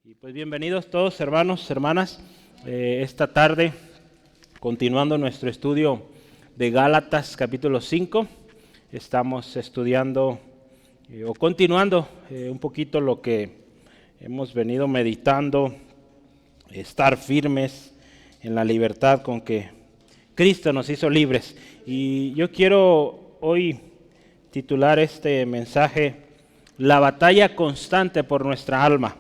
Y pues bienvenidos todos hermanos, hermanas, esta tarde continuando nuestro estudio de Gálatas capítulo 5, estamos estudiando o continuando un poquito lo que hemos venido meditando, estar firmes en la libertad con que Cristo nos hizo libres. Y yo quiero hoy titular este mensaje, La batalla constante por nuestra alma.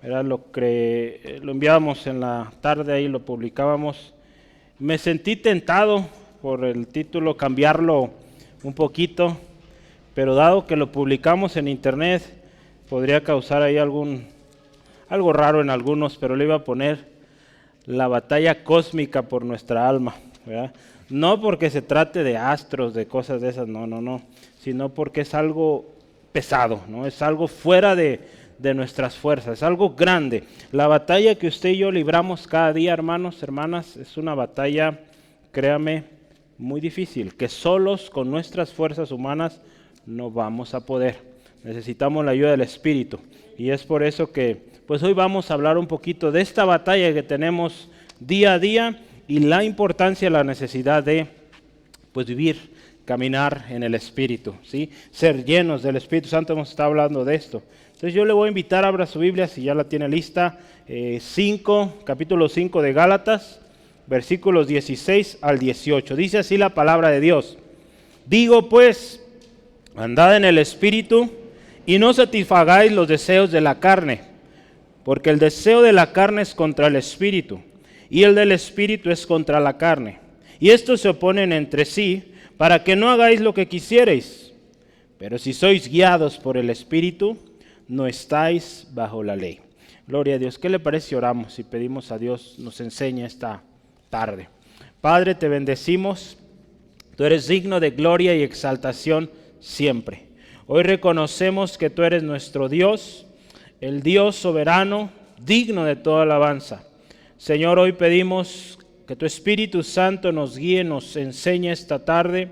Era lo enviábamos en la tarde, ahí lo publicábamos. Me sentí tentado por el título cambiarlo un poquito, pero dado que lo publicamos en internet, podría causar ahí algo raro en algunos, pero le iba a poner la batalla cósmica por nuestra alma, ¿verdad? No porque se trate de astros, de cosas de esas, no, sino porque es algo pesado, ¿no? Es algo fuera de nuestras fuerzas, es algo grande. La batalla que usted y yo libramos cada día, hermanos, hermanas, es una batalla, créame, muy difícil, que solos con nuestras fuerzas humanas no vamos a poder. Necesitamos la ayuda del Espíritu. Y es por eso que pues hoy vamos a hablar un poquito de esta batalla que tenemos día a día y la importancia, la necesidad de pues vivir, caminar en el Espíritu, ¿sí? Ser llenos del Espíritu Santo. Hemos estado hablando de esto. Entonces yo le voy a invitar, abra su Biblia si ya la tiene lista, capítulo 5 de Gálatas, versículos 16 al 18. Dice así la palabra de Dios: Digo pues, andad en el Espíritu y no satisfagáis los deseos de la carne, porque el deseo de la carne es contra el Espíritu, y el del Espíritu es contra la carne. Y estos se oponen entre sí, para que no hagáis lo que quisierais. Pero si sois guiados por el Espíritu, no estáis bajo la ley. Gloria a Dios. ¿Qué le parece si oramos y pedimos a Dios nos enseñe esta tarde? Padre, te bendecimos. Tú eres digno de gloria y exaltación siempre. Hoy reconocemos que tú eres nuestro Dios, el Dios soberano, digno de toda alabanza. Señor, hoy pedimos que tu Espíritu Santo nos guíe, nos enseñe esta tarde,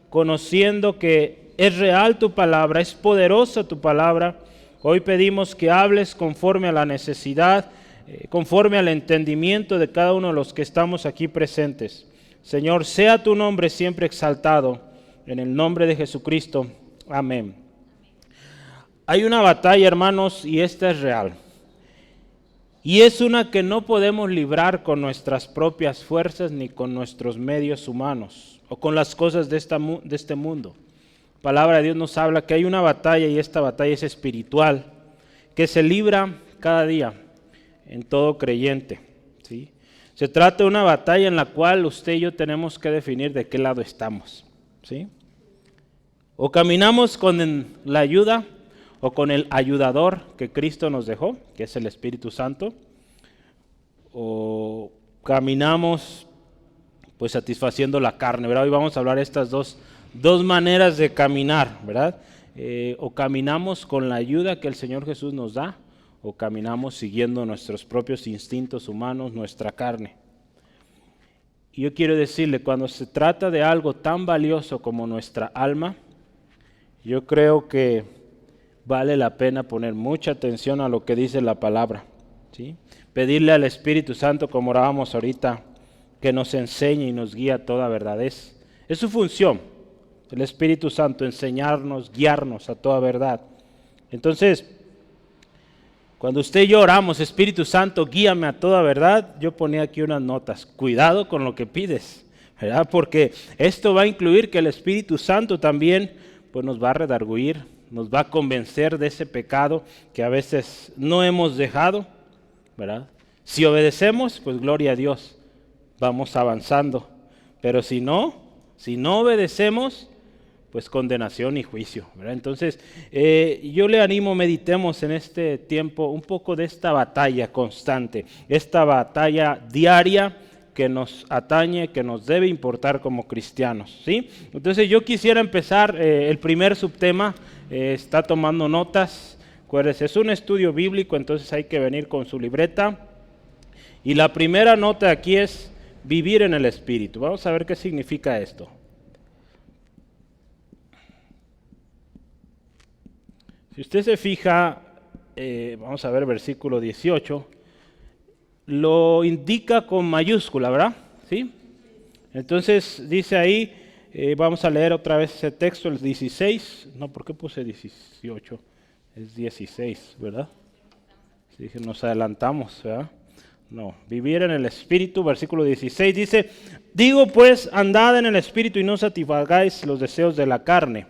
conociendo que es real tu palabra, es poderosa tu palabra. Hoy pedimos que hables conforme a la necesidad, conforme al entendimiento de cada uno de los que estamos aquí presentes. Señor, sea tu nombre siempre exaltado, en el nombre de Jesucristo. Amén. Hay una batalla, hermanos, y esta es real. Y es una que no podemos librar con nuestras propias fuerzas ni con nuestros medios humanos o con las cosas de este mundo. La palabra de Dios nos habla que hay una batalla y esta batalla es espiritual que se libra cada día en todo creyente, ¿sí? Se trata de una batalla en la cual usted y yo tenemos que definir de qué lado estamos, ¿sí? O caminamos con la ayuda o con el ayudador que Cristo nos dejó, que es el Espíritu Santo, o caminamos pues satisfaciendo la carne, ¿verdad? Hoy vamos a hablar de estas dos maneras de caminar, ¿verdad? O caminamos con la ayuda que el Señor Jesús nos da, o caminamos siguiendo nuestros propios instintos humanos, nuestra carne. Y yo quiero decirle, cuando se trata de algo tan valioso como nuestra alma, yo creo que vale la pena poner mucha atención a lo que dice la palabra, ¿sí? Pedirle al Espíritu Santo, como orábamos ahorita, que nos enseñe y nos guíe a toda verdad. Es su función, el Espíritu Santo, enseñarnos, guiarnos a toda verdad. Entonces, cuando usted y yo oramos, Espíritu Santo, guíame a toda verdad, yo ponía aquí unas notas. Cuidado con lo que pides, ¿verdad? Porque esto va a incluir que el Espíritu Santo también pues, nos va a redarguir, nos va a convencer de ese pecado que a veces no hemos dejado, ¿verdad? Si obedecemos, pues gloria a Dios, vamos avanzando. Pero si no obedecemos, pues condenación y juicio, ¿verdad? Entonces, yo le animo, meditemos en este tiempo un poco de esta batalla constante, esta batalla diaria que nos atañe, que nos debe importar como cristianos, ¿sí? Entonces yo quisiera empezar el primer subtema, está tomando notas, acuérdense, es un estudio bíblico, entonces hay que venir con su libreta. Y la primera nota aquí es vivir en el Espíritu. Vamos a ver qué significa esto. Si usted se fija, vamos a ver versículo 18, lo indica con mayúscula, ¿verdad? ¿Sí? Entonces dice ahí, vamos a leer otra vez ese texto, el 16, no, ¿por qué puse 18? Es 16, ¿verdad? Sí, nos adelantamos, ¿verdad? No, vivir en el Espíritu, versículo 16 dice, digo pues, andad en el Espíritu y no satisfagáis los deseos de la carne.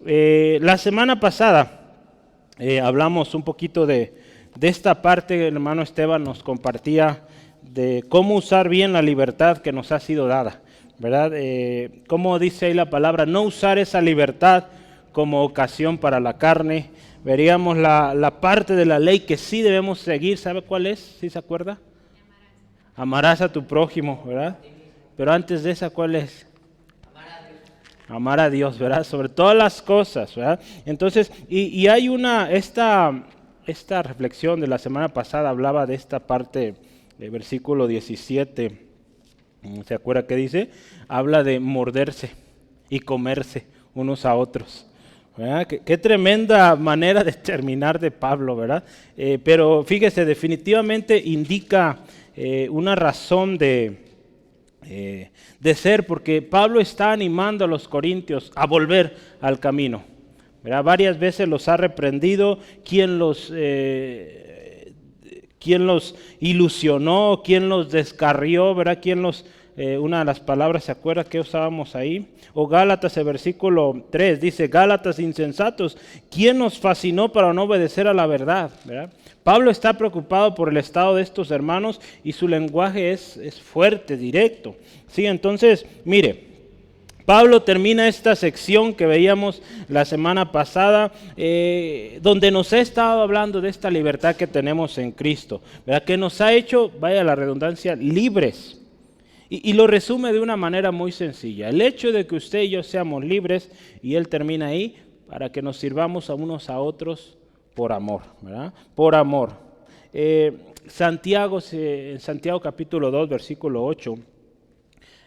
La semana pasada hablamos un poquito de esta parte, el hermano Esteban nos compartía de cómo usar bien la libertad que nos ha sido dada, ¿verdad? Cómo dice ahí la palabra, no usar esa libertad como ocasión para la carne. Veríamos la parte de la ley que sí debemos seguir, ¿sabe cuál es? ¿Sí se acuerda? Amarás a tu prójimo, ¿verdad? Pero antes de esa, ¿cuál es? Amar a Dios, ¿verdad? Sobre todas las cosas, ¿verdad? Entonces, y hay esta reflexión de la semana pasada hablaba de esta parte, versículo 17, ¿se acuerda qué dice? Habla de morderse y comerse unos a otros. ¿Verdad? Qué tremenda manera de terminar de Pablo, ¿verdad? Pero fíjese, definitivamente indica una razón de ser, porque Pablo está animando a los corintios a volver al camino, ¿verdad? Varias veces los ha reprendido, quien los ilusionó, quien los descarrió, ¿verdad? Una de las palabras, ¿se acuerda que usábamos ahí? O Gálatas, el versículo 3, dice, Gálatas insensatos, ¿quién nos fascinó para no obedecer a la verdad? ¿Verdad? Pablo está preocupado por el estado de estos hermanos y su lenguaje es fuerte, directo. Sí, entonces, mire, Pablo termina esta sección que veíamos la semana pasada, donde nos ha estado hablando de esta libertad que tenemos en Cristo, ¿verdad? Que nos ha hecho, vaya la redundancia, libres. Y lo resume de una manera muy sencilla. El hecho de que usted y yo seamos libres, y él termina ahí, para que nos sirvamos a unos a otros por amor, ¿verdad? Por amor. Santiago capítulo 2, versículo 8,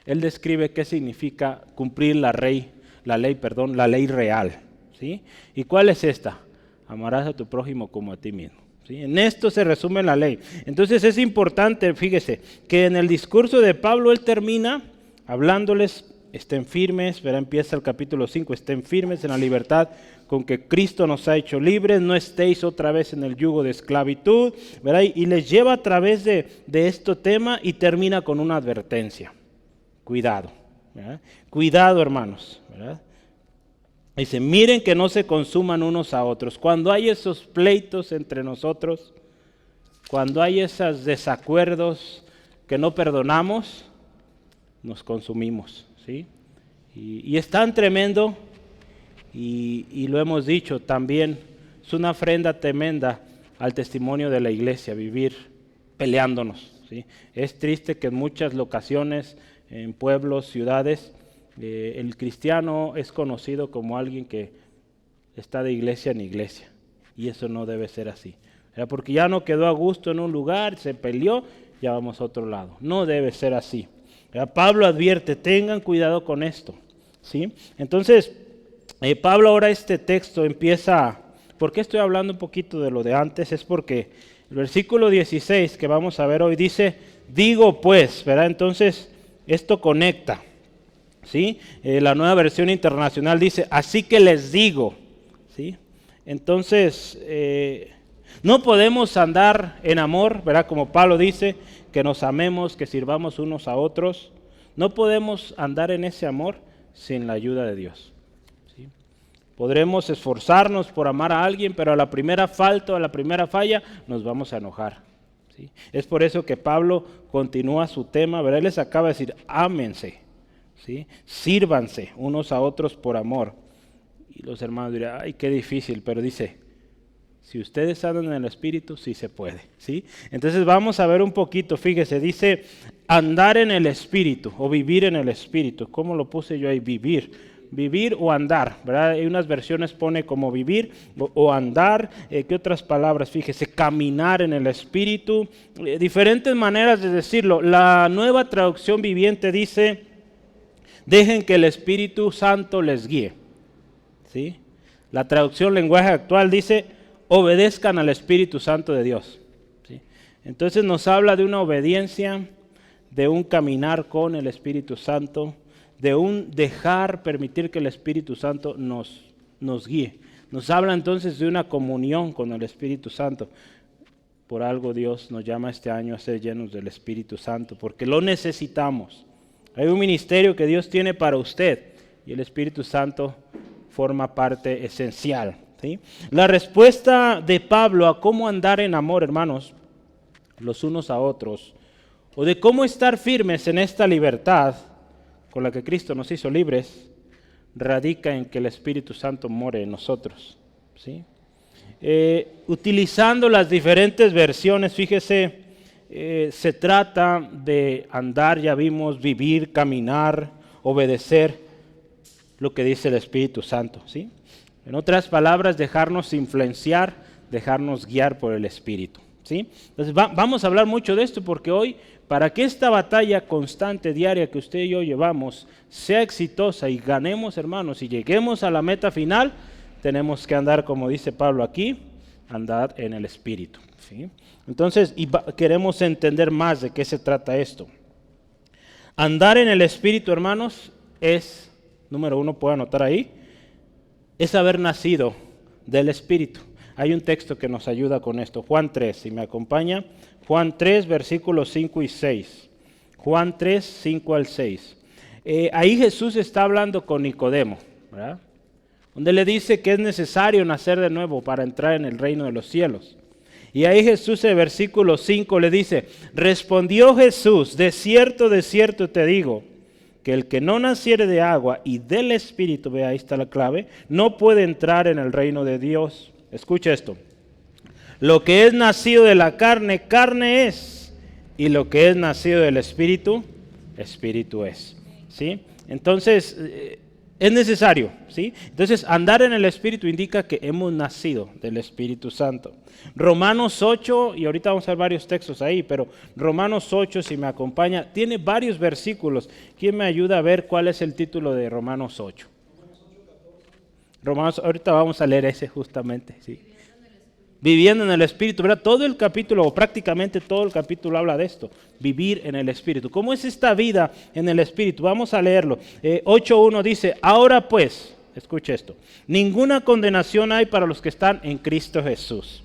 él describe qué significa cumplir la ley real, ¿sí? ¿Y cuál es esta? Amarás a tu prójimo como a ti mismo. ¿Sí? En esto se resume la ley. Entonces es importante, fíjese, que en el discurso de Pablo él termina hablándoles, estén firmes, verá, empieza el capítulo 5, estén firmes en la libertad con que Cristo nos ha hecho libres, no estéis otra vez en el yugo de esclavitud, ¿verdad? Y les lleva a través de este tema y termina con una advertencia. Cuidado, ¿verdad? Cuidado, hermanos, ¿verdad? Dice, miren que no se consuman unos a otros. Cuando hay esos pleitos entre nosotros, cuando hay esos desacuerdos que no perdonamos, nos consumimos, ¿sí? Y es tan tremendo, y lo hemos dicho también, es una ofrenda tremenda al testimonio de la iglesia, vivir peleándonos, ¿sí? Es triste que en muchas locaciones, en pueblos, ciudades, el cristiano es conocido como alguien que está de iglesia en iglesia, y eso no debe ser así, ¿verdad? Porque ya no quedó a gusto en un lugar, se peleó, ya vamos a otro lado. No debe ser así, ¿verdad? Pablo advierte, tengan cuidado con esto, ¿sí? Entonces, Pablo ahora este texto empieza, ¿por qué estoy hablando un poquito de lo de antes? Es porque el versículo 16 que vamos a ver hoy dice, digo pues, ¿verdad? Entonces, esto conecta. ¿Sí? La nueva versión internacional dice, así que les digo, ¿sí? Entonces, no podemos andar en amor, ¿verdad? Como Pablo dice, que nos amemos, que sirvamos unos a otros. No podemos andar en ese amor sin la ayuda de Dios, ¿sí? Podremos esforzarnos por amar a alguien, pero a la primera falta o a la primera falla nos vamos a enojar, ¿sí? Es por eso que Pablo continúa su tema, ¿verdad? Él les acaba de decir, ámense, ¿sí? Sírvanse unos a otros por amor. Y los hermanos dirán, ay, qué difícil, pero dice, si ustedes andan en el Espíritu, sí se puede, ¿sí? Entonces vamos a ver un poquito, fíjese, dice andar en el Espíritu o vivir en el Espíritu. ¿Cómo lo puse yo ahí? Vivir o andar, ¿verdad? Hay unas versiones pone como vivir o andar. ¿Qué otras palabras? Fíjese, caminar en el Espíritu. Diferentes maneras de decirlo. La Nueva Traducción Viviente dice, dejen que el Espíritu Santo les guíe, ¿sí? La traducción lenguaje actual dice, obedezcan al Espíritu Santo de Dios. ¿Sí? Entonces nos habla de una obediencia, de un caminar con el Espíritu Santo, de un permitir que el Espíritu Santo nos guíe. Nos habla entonces de una comunión con el Espíritu Santo. Por algo Dios nos llama este año a ser llenos del Espíritu Santo, porque lo necesitamos. Hay un ministerio que Dios tiene para usted y el Espíritu Santo forma parte esencial. ¿Sí? La respuesta de Pablo a cómo andar en amor, hermanos, los unos a otros, o de cómo estar firmes en esta libertad con la que Cristo nos hizo libres, radica en que el Espíritu Santo more en nosotros. ¿Sí? Utilizando las diferentes versiones, fíjese, se trata de andar, ya vimos, vivir, caminar, obedecer lo que dice el Espíritu Santo. ¿Sí? En otras palabras, dejarnos influenciar, dejarnos guiar por el Espíritu. ¿Sí? Entonces vamos a hablar mucho de esto porque hoy, para que esta batalla constante, diaria que usted y yo llevamos, sea exitosa y ganemos, hermanos, y lleguemos a la meta final, tenemos que andar, como dice Pablo aquí, andar en el Espíritu. ¿Sí? Entonces, queremos entender más de qué se trata esto. Andar en el Espíritu, hermanos, es, número uno, puede anotar ahí, es haber nacido del Espíritu. Hay un texto que nos ayuda con esto, Juan 3, si me acompaña, Juan 3, versículos 5 y 6. Juan 3, 5 al 6. Ahí Jesús está hablando con Nicodemo, ¿verdad? Donde le dice que es necesario nacer de nuevo para entrar en el reino de los cielos. Y ahí Jesús en versículo 5 le dice, respondió Jesús, de cierto te digo, que el que no naciere de agua y del Espíritu, ve ahí está la clave, no puede entrar en el reino de Dios. Escucha esto, lo que es nacido de la carne, carne es, y lo que es nacido del Espíritu, Espíritu es. ¿Sí? Entonces, es necesario, ¿sí? Entonces, andar en el Espíritu indica que hemos nacido del Espíritu Santo. Romanos 8, y ahorita vamos a ver varios textos ahí, pero Romanos 8, si me acompaña, tiene varios versículos. ¿Quién me ayuda a ver cuál es el título de Romanos 8? Romanos, ahorita vamos a leer ese justamente, sí. Viviendo en el Espíritu, ¿verdad? Todo el capítulo, o prácticamente todo el capítulo habla de esto, vivir en el Espíritu. ¿Cómo es esta vida en el Espíritu? Vamos a leerlo. 8.1 dice, ahora pues, escuche esto, ninguna condenación hay para los que están en Cristo Jesús.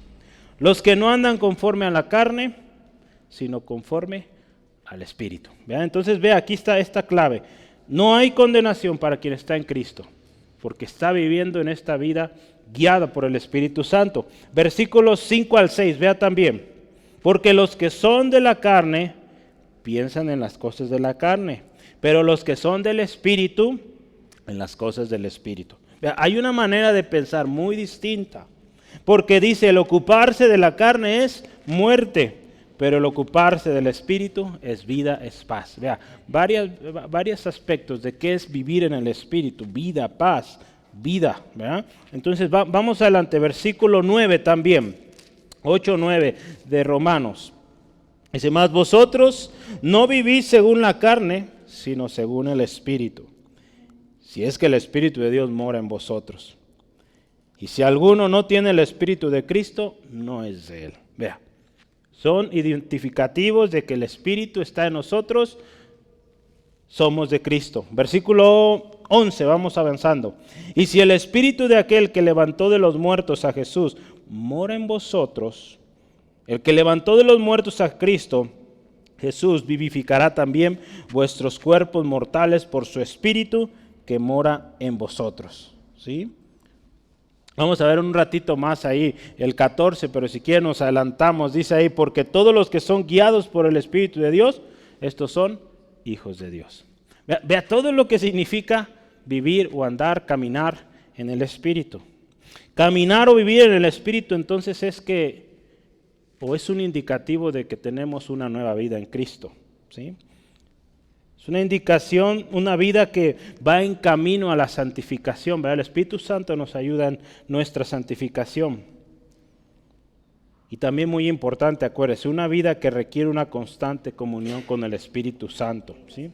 Los que no andan conforme a la carne, sino conforme al Espíritu. ¿Vean? Entonces, vea, aquí está esta clave. No hay condenación para quien está en Cristo, porque está viviendo en esta vida guiada por el Espíritu Santo. Versículos 5 al 6, vea también. Porque los que son de la carne piensan en las cosas de la carne, pero los que son del Espíritu, en las cosas del Espíritu. Vea, hay una manera de pensar muy distinta, porque dice, el ocuparse de la carne es muerte, pero el ocuparse del Espíritu es vida, es paz. Vea, varios aspectos de qué es vivir en el Espíritu, vida, paz, vida, ¿verdad? Entonces vamos adelante, versículo 9 también, 8-9 de Romanos. Dice, mas vosotros no vivís según la carne, sino según el Espíritu, si es que el Espíritu de Dios mora en vosotros. Y si alguno no tiene el Espíritu de Cristo, no es de él. Vea, son identificativos de que el Espíritu está en nosotros, somos de Cristo. Versículo 11, vamos avanzando. Y si el Espíritu de aquel que levantó de los muertos a Jesús mora en vosotros, el que levantó de los muertos a Cristo, Jesús vivificará también vuestros cuerpos mortales por su Espíritu que mora en vosotros. ¿Sí? Vamos a ver un ratito más ahí, el 14, pero si quieren nos adelantamos. Dice ahí, porque todos los que son guiados por el Espíritu de Dios, estos son hijos de Dios. Vea todo lo que significa vivir o andar, caminar en el Espíritu. Caminar o vivir en el Espíritu entonces es un indicativo de que tenemos una nueva vida en Cristo. ¿Sí? Es una indicación, una vida que va en camino a la santificación, ¿verdad? El Espíritu Santo nos ayuda en nuestra santificación. Y también muy importante, acuérdese, una vida que requiere una constante comunión con el Espíritu Santo. ¿Sí?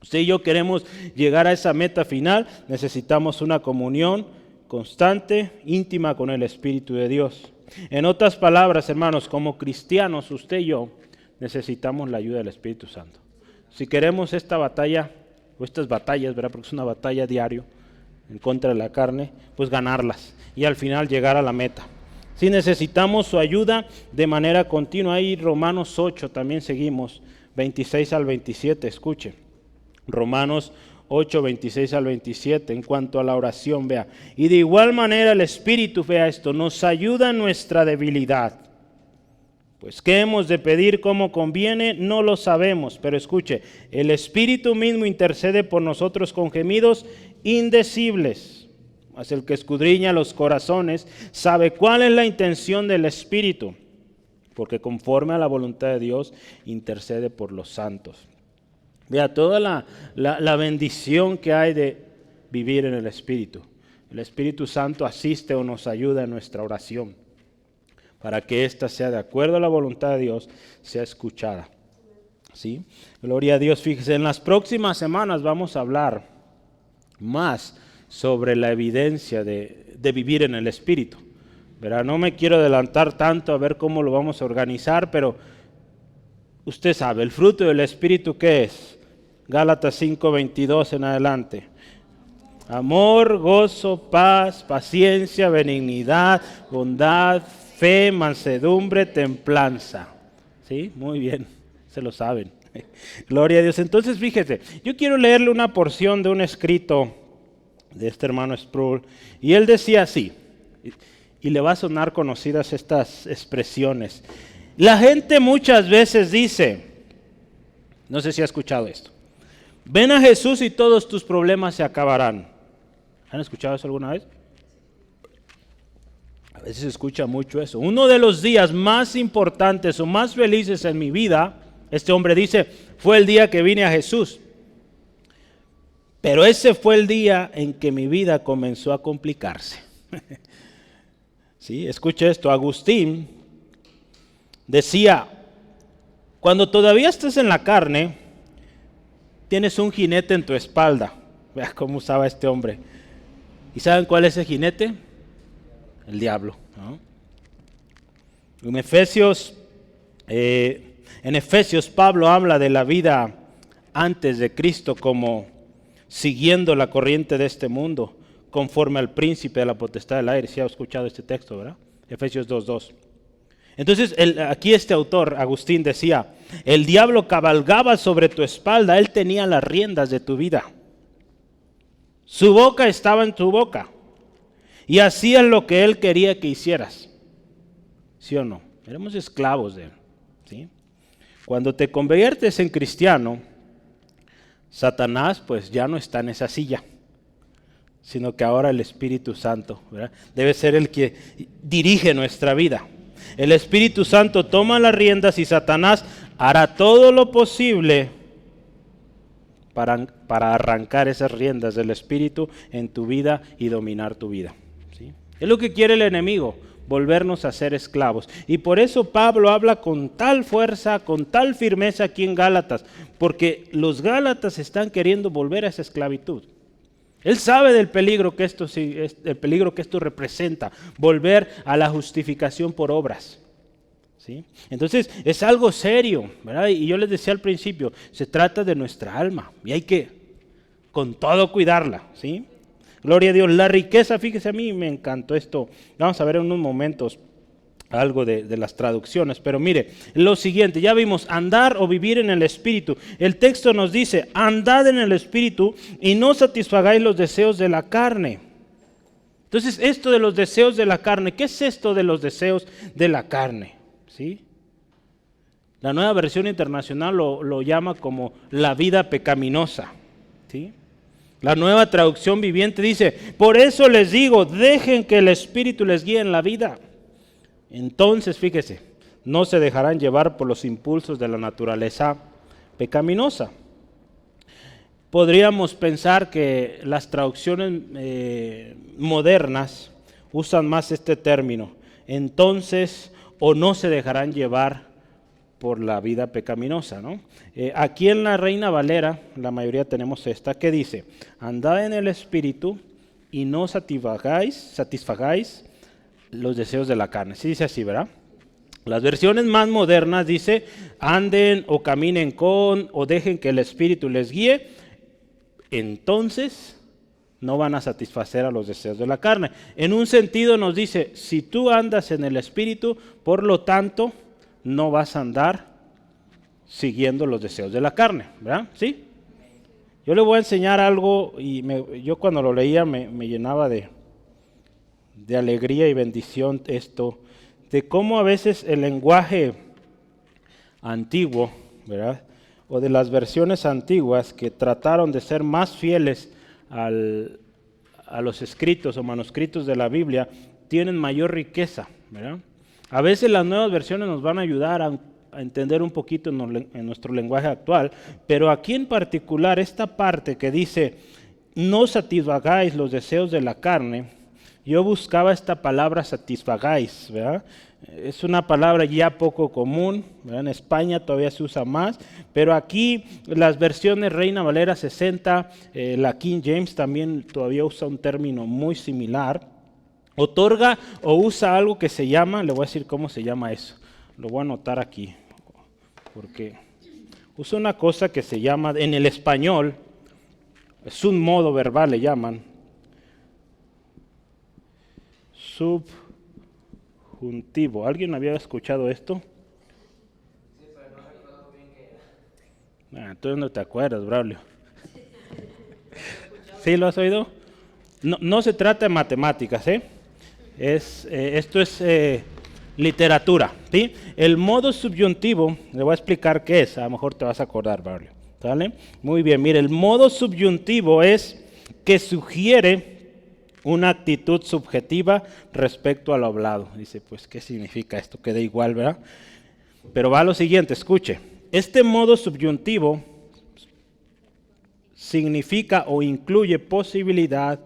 Usted y yo queremos llegar a esa meta final, necesitamos una comunión constante, íntima con el Espíritu de Dios. En otras palabras, hermanos, como cristianos, usted y yo necesitamos la ayuda del Espíritu Santo. Si queremos esta batalla, o estas batallas, ¿verdad? Porque es una batalla diario en contra de la carne, pues ganarlas y al final llegar a la meta. Si necesitamos su ayuda de manera continua, ahí Romanos 8 también seguimos, 26 al 27, escuche. Romanos 8, 26 al 27, en cuanto a la oración, vea. Y de igual manera el Espíritu, vea esto, nos ayuda en nuestra debilidad. Pues qué hemos de pedir como conviene, no lo sabemos. Pero escuche, el Espíritu mismo intercede por nosotros con gemidos indecibles. Mas el que escudriña los corazones sabe cuál es la intención del Espíritu, porque conforme a la voluntad de Dios intercede por los santos. Vea toda la bendición que hay de vivir en el Espíritu. El Espíritu Santo asiste o nos ayuda en nuestra oración para que ésta sea de acuerdo a la voluntad de Dios, sea escuchada. ¿Sí? Gloria a Dios. Fíjese, en las próximas semanas vamos a hablar más sobre la evidencia de vivir en el Espíritu. ¿Verdad? No me quiero adelantar tanto a ver cómo lo vamos a organizar, pero usted sabe, el fruto del Espíritu, ¿qué es? Gálatas 5:22 en adelante. Amor, gozo, paz, paciencia, benignidad, bondad, fe, mansedumbre, templanza. ¿Sí? Muy bien, se lo saben. Gloria a Dios. Entonces, fíjese, yo quiero leerle una porción de un escrito de este hermano Sproul, y él decía así, y le va a sonar conocidas estas expresiones. La gente muchas veces dice, no sé si ha escuchado esto, ven a Jesús y todos tus problemas se acabarán. ¿Han escuchado eso alguna vez? A veces se escucha mucho eso. Uno de los días más importantes o más felices en mi vida, este hombre dice, fue el día que vine a Jesús. Pero ese fue el día en que mi vida comenzó a complicarse. ¿Sí? Escuche esto, Agustín decía, cuando todavía estás en la carne, tienes un jinete en tu espalda. Vea cómo usaba este hombre. ¿Y saben cuál es ese jinete? El diablo, ¿no? En Efesios Pablo habla de la vida antes de Cristo como siguiendo la corriente de este mundo, conforme al príncipe de la potestad del aire. Si ha escuchado este texto, ¿verdad? Efesios 2:2. Entonces, aquí este autor, Agustín, decía, el diablo cabalgaba sobre tu espalda, él tenía las riendas de tu vida. Su boca estaba en tu boca y hacía lo que él quería que hicieras. ¿Sí o no? Éramos esclavos de él. ¿Sí? Cuando te conviertes en cristiano, Satanás pues ya no está en esa silla, sino que ahora el Espíritu Santo, ¿verdad? Debe ser el que dirige nuestra vida. El Espíritu Santo toma las riendas y Satanás hará todo lo posible para arrancar esas riendas del Espíritu en tu vida y dominar tu vida. ¿Sí? Es lo que quiere el enemigo, volvernos a ser esclavos. Y por eso Pablo habla con tal fuerza, con tal firmeza aquí en Gálatas, porque los Gálatas están queriendo volver a esa esclavitud. Él sabe del peligro que esto representa, volver a la justificación por obras. ¿Sí? Entonces es algo serio, ¿verdad? Y yo les decía al principio, se trata de nuestra alma y hay que con todo cuidarla, ¿sí? Gloria a Dios. La riqueza, fíjese, a mí me encantó esto. Vamos a ver en unos momentos algo de las traducciones, pero mire, lo siguiente, ya vimos andar o vivir en el Espíritu. El texto nos dice, andad en el Espíritu y no satisfagáis los deseos de la carne. Entonces, esto de los deseos de la carne, ¿qué es esto de los deseos de la carne? ¿Sí? La Nueva Versión Internacional lo llama como la vida pecaminosa. ¿Sí? La Nueva Traducción Viviente dice, por eso les digo, dejen que el Espíritu les guíe en la vida. Entonces, fíjese, no se dejarán llevar por los impulsos de la naturaleza pecaminosa. Podríamos pensar que las traducciones modernas usan más este término. Entonces, o no se dejarán llevar por la vida pecaminosa, ¿no? Aquí en la Reina Valera, la mayoría tenemos esta, que dice, andad en el Espíritu y no satisfagáis los deseos de la carne. Sí dice así, ¿verdad? Las versiones más modernas dice, anden o caminen con o dejen que el Espíritu les guíe, entonces no van a satisfacer a los deseos de la carne. En un sentido nos dice, si tú andas en el Espíritu, por lo tanto, no vas a andar siguiendo los deseos de la carne, ¿verdad? ¿Sí? Yo le voy a enseñar algo y yo cuando lo leía me llenaba de alegría y bendición esto, de cómo a veces el lenguaje antiguo, ¿verdad? O de las versiones antiguas que trataron de ser más fieles a los escritos o manuscritos de la Biblia, tienen mayor riqueza, ¿verdad? A veces las nuevas versiones nos van a ayudar a entender un poquito en nuestro lenguaje actual, pero aquí en particular esta parte que dice, no satisfagáis los deseos de la carne, yo buscaba esta palabra satisfagáis, ¿verdad? Es una palabra ya poco común, ¿verdad? En España todavía se usa más, pero aquí las versiones Reina Valera 60, la King James también todavía usa un término muy similar. Otorga o usa algo que se llama, le voy a decir cómo se llama eso, lo voy a anotar aquí, porque usa una cosa que se llama, en el español, es un modo verbal le llaman, subjuntivo. ¿Alguien había escuchado esto? Sí, pero no recuerdo bien qué era. Entonces no te acuerdas, Braulio. ¿Sí lo has oído? No se trata de matemáticas, ¿eh? Esto es literatura, ¿sí? El modo subyuntivo, le voy a explicar qué es, a lo mejor te vas a acordar, Braulio. ¿Sale? Muy bien, mire, el modo subyuntivo es que sugiere una actitud subjetiva respecto a lo hablado. Dice, pues, ¿qué significa esto? Queda igual, ¿verdad? Pero va a lo siguiente, escuche. Este modo subyuntivo significa o incluye posibilidad,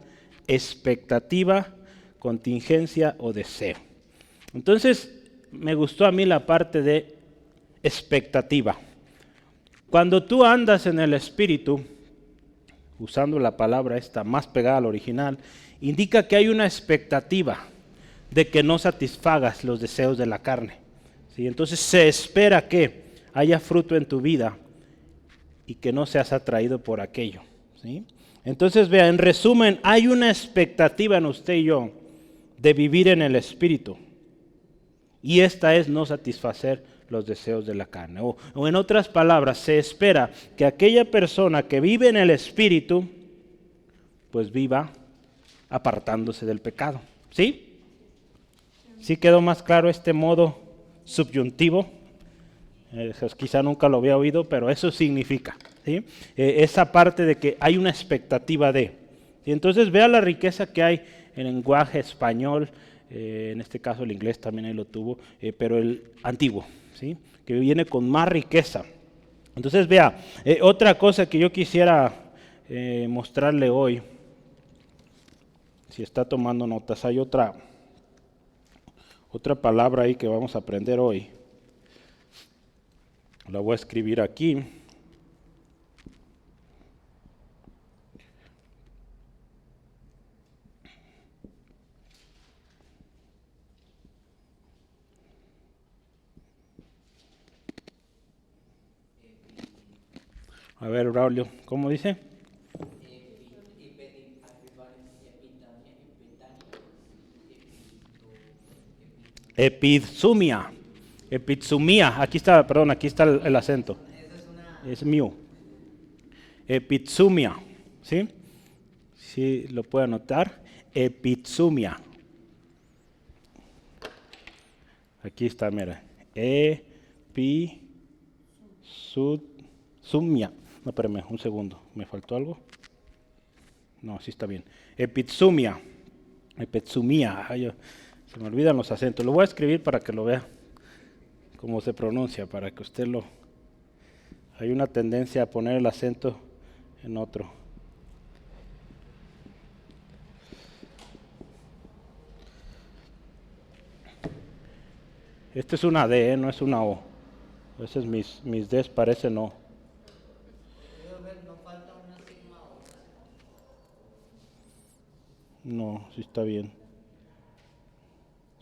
expectativa, contingencia o deseo. Entonces, me gustó a mí la parte de expectativa. Cuando tú andas en el Espíritu, usando la palabra esta más pegada al original, indica que hay una expectativa de que no satisfagas los deseos de la carne. ¿Sí? Entonces se espera que haya fruto en tu vida y que no seas atraído por aquello. ¿Sí? Entonces vea, en resumen, hay una expectativa en usted y yo de vivir en el Espíritu. Y esta es no satisfacer los deseos de la carne. O en otras palabras, se espera que aquella persona que vive en el Espíritu, pues viva apartándose del pecado. ¿Sí? ¿Sí quedó más claro este modo subyuntivo? Quizá nunca lo había oído, pero eso significa. ¿Sí? Esa parte de que hay una expectativa de. Y entonces vea la riqueza que hay en el lenguaje español, en este caso el inglés también ahí lo tuvo, pero el antiguo, ¿sí? Que viene con más riqueza. Entonces vea, otra cosa que yo quisiera mostrarle hoy, si está tomando notas, hay otra palabra ahí que vamos a aprender hoy. La voy a escribir aquí. A ver, Braulio, ¿cómo dice? Epizumia. Epizumia. Aquí está, perdón, aquí está el acento. Es mío. Epizumia. ¿Sí? Sí, lo puede anotar. Epizumia. Aquí está, mira. Epizumia. No, espérame, un segundo. ¿Me faltó algo? No, sí está bien. Epizumia. Epizumia. Se me olvidan los acentos. Lo voy a escribir para que lo vea cómo se pronuncia, para que usted lo... Hay una tendencia a poner el acento en otro. Este es una D, no es una O. A veces mis Ds parecen O. No, sí está bien.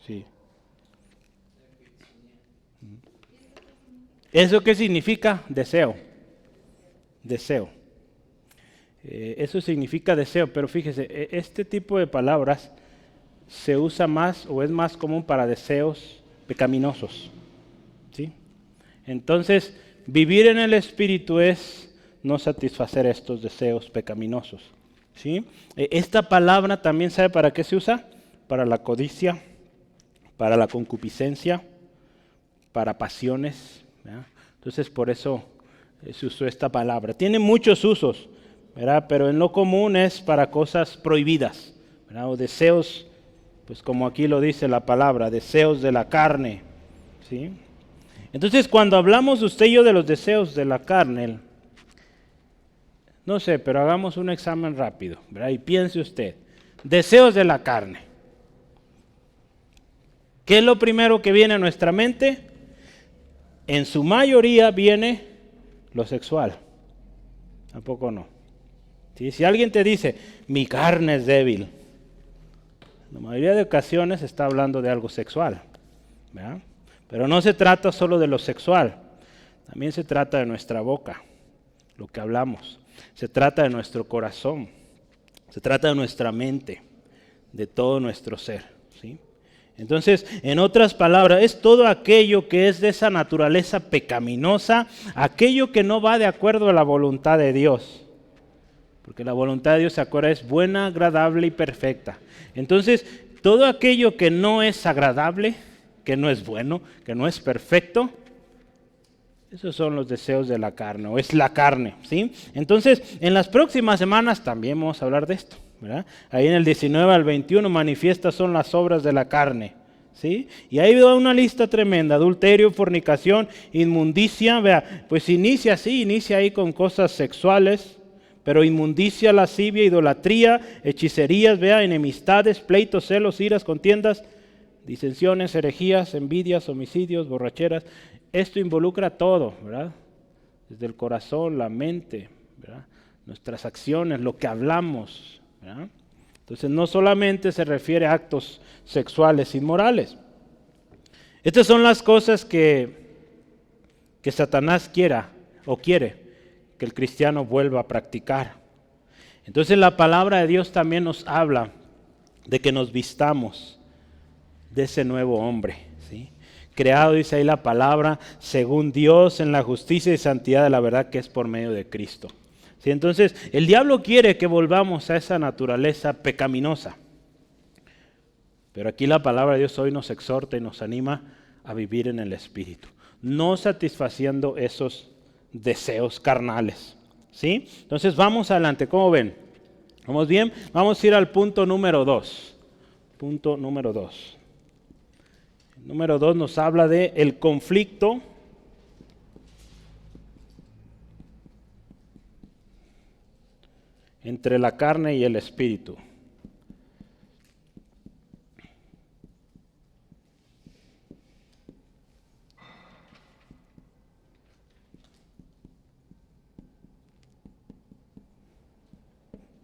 Sí. ¿Eso qué significa? Deseo. Deseo. Eso significa deseo, pero fíjese, este tipo de palabras se usa más o es más común para deseos pecaminosos. ¿Sí? Entonces, vivir en el Espíritu es no satisfacer estos deseos pecaminosos. ¿Sí? Esta palabra también, ¿sabe para qué se usa? Para la codicia, para la concupiscencia, para pasiones, ¿verdad? Entonces, por eso se usó esta palabra. Tiene muchos usos, ¿verdad? Pero en lo común es para cosas prohibidas, ¿verdad? O deseos, pues como aquí lo dice la palabra, deseos de la carne, ¿sí? Entonces, cuando hablamos usted y yo de los deseos de la carne, no sé, pero hagamos un examen rápido, ¿verdad? Y piense usted, deseos de la carne. ¿Qué es lo primero que viene a nuestra mente? En su mayoría viene lo sexual. ¿Tampoco no? ¿Sí? Si alguien te dice, mi carne es débil, la mayoría de ocasiones está hablando de algo sexual, ¿verdad? Pero no se trata solo de lo sexual, también se trata de nuestra boca, lo que hablamos. Se trata de nuestro corazón, se trata de nuestra mente, de todo nuestro ser, ¿sí? Entonces, en otras palabras, es todo aquello que es de esa naturaleza pecaminosa, aquello que no va de acuerdo a la voluntad de Dios. Porque la voluntad de Dios, se acuerda, es buena, agradable y perfecta. Entonces, todo aquello que no es agradable, que no es bueno, que no es perfecto, esos son los deseos de la carne, o es la carne, ¿sí? Entonces, en las próximas semanas también vamos a hablar de esto, ¿verdad? Ahí en el 19 al 21, manifiestas son las obras de la carne, ¿sí? Y ahí va una lista tremenda: adulterio, fornicación, inmundicia, vea, pues inicia ahí con cosas sexuales, pero inmundicia, lascivia, idolatría, hechicerías, vea, enemistades, pleitos, celos, iras, contiendas, disensiones, herejías, envidias, homicidios, borracheras. Esto involucra todo, ¿verdad? Desde el corazón, la mente, ¿verdad? Nuestras acciones, lo que hablamos, ¿verdad? Entonces no solamente se refiere a actos sexuales inmorales. Estas son las cosas que Satanás quiere que el cristiano vuelva a practicar. Entonces la palabra de Dios también nos habla de que nos vistamos de ese nuevo hombre, ¿sí? Creado, dice ahí la palabra, según Dios, en la justicia y santidad de la verdad que es por medio de Cristo. ¿Sí? Entonces, el diablo quiere que volvamos a esa naturaleza pecaminosa. Pero aquí la palabra de Dios hoy nos exhorta y nos anima a vivir en el Espíritu, no satisfaciendo esos deseos carnales. ¿Sí? Entonces, vamos adelante. ¿Cómo ven? ¿Vamos bien? Vamos a ir al punto número 2. Punto número 2. Número 2 nos habla de el conflicto entre la carne y el espíritu.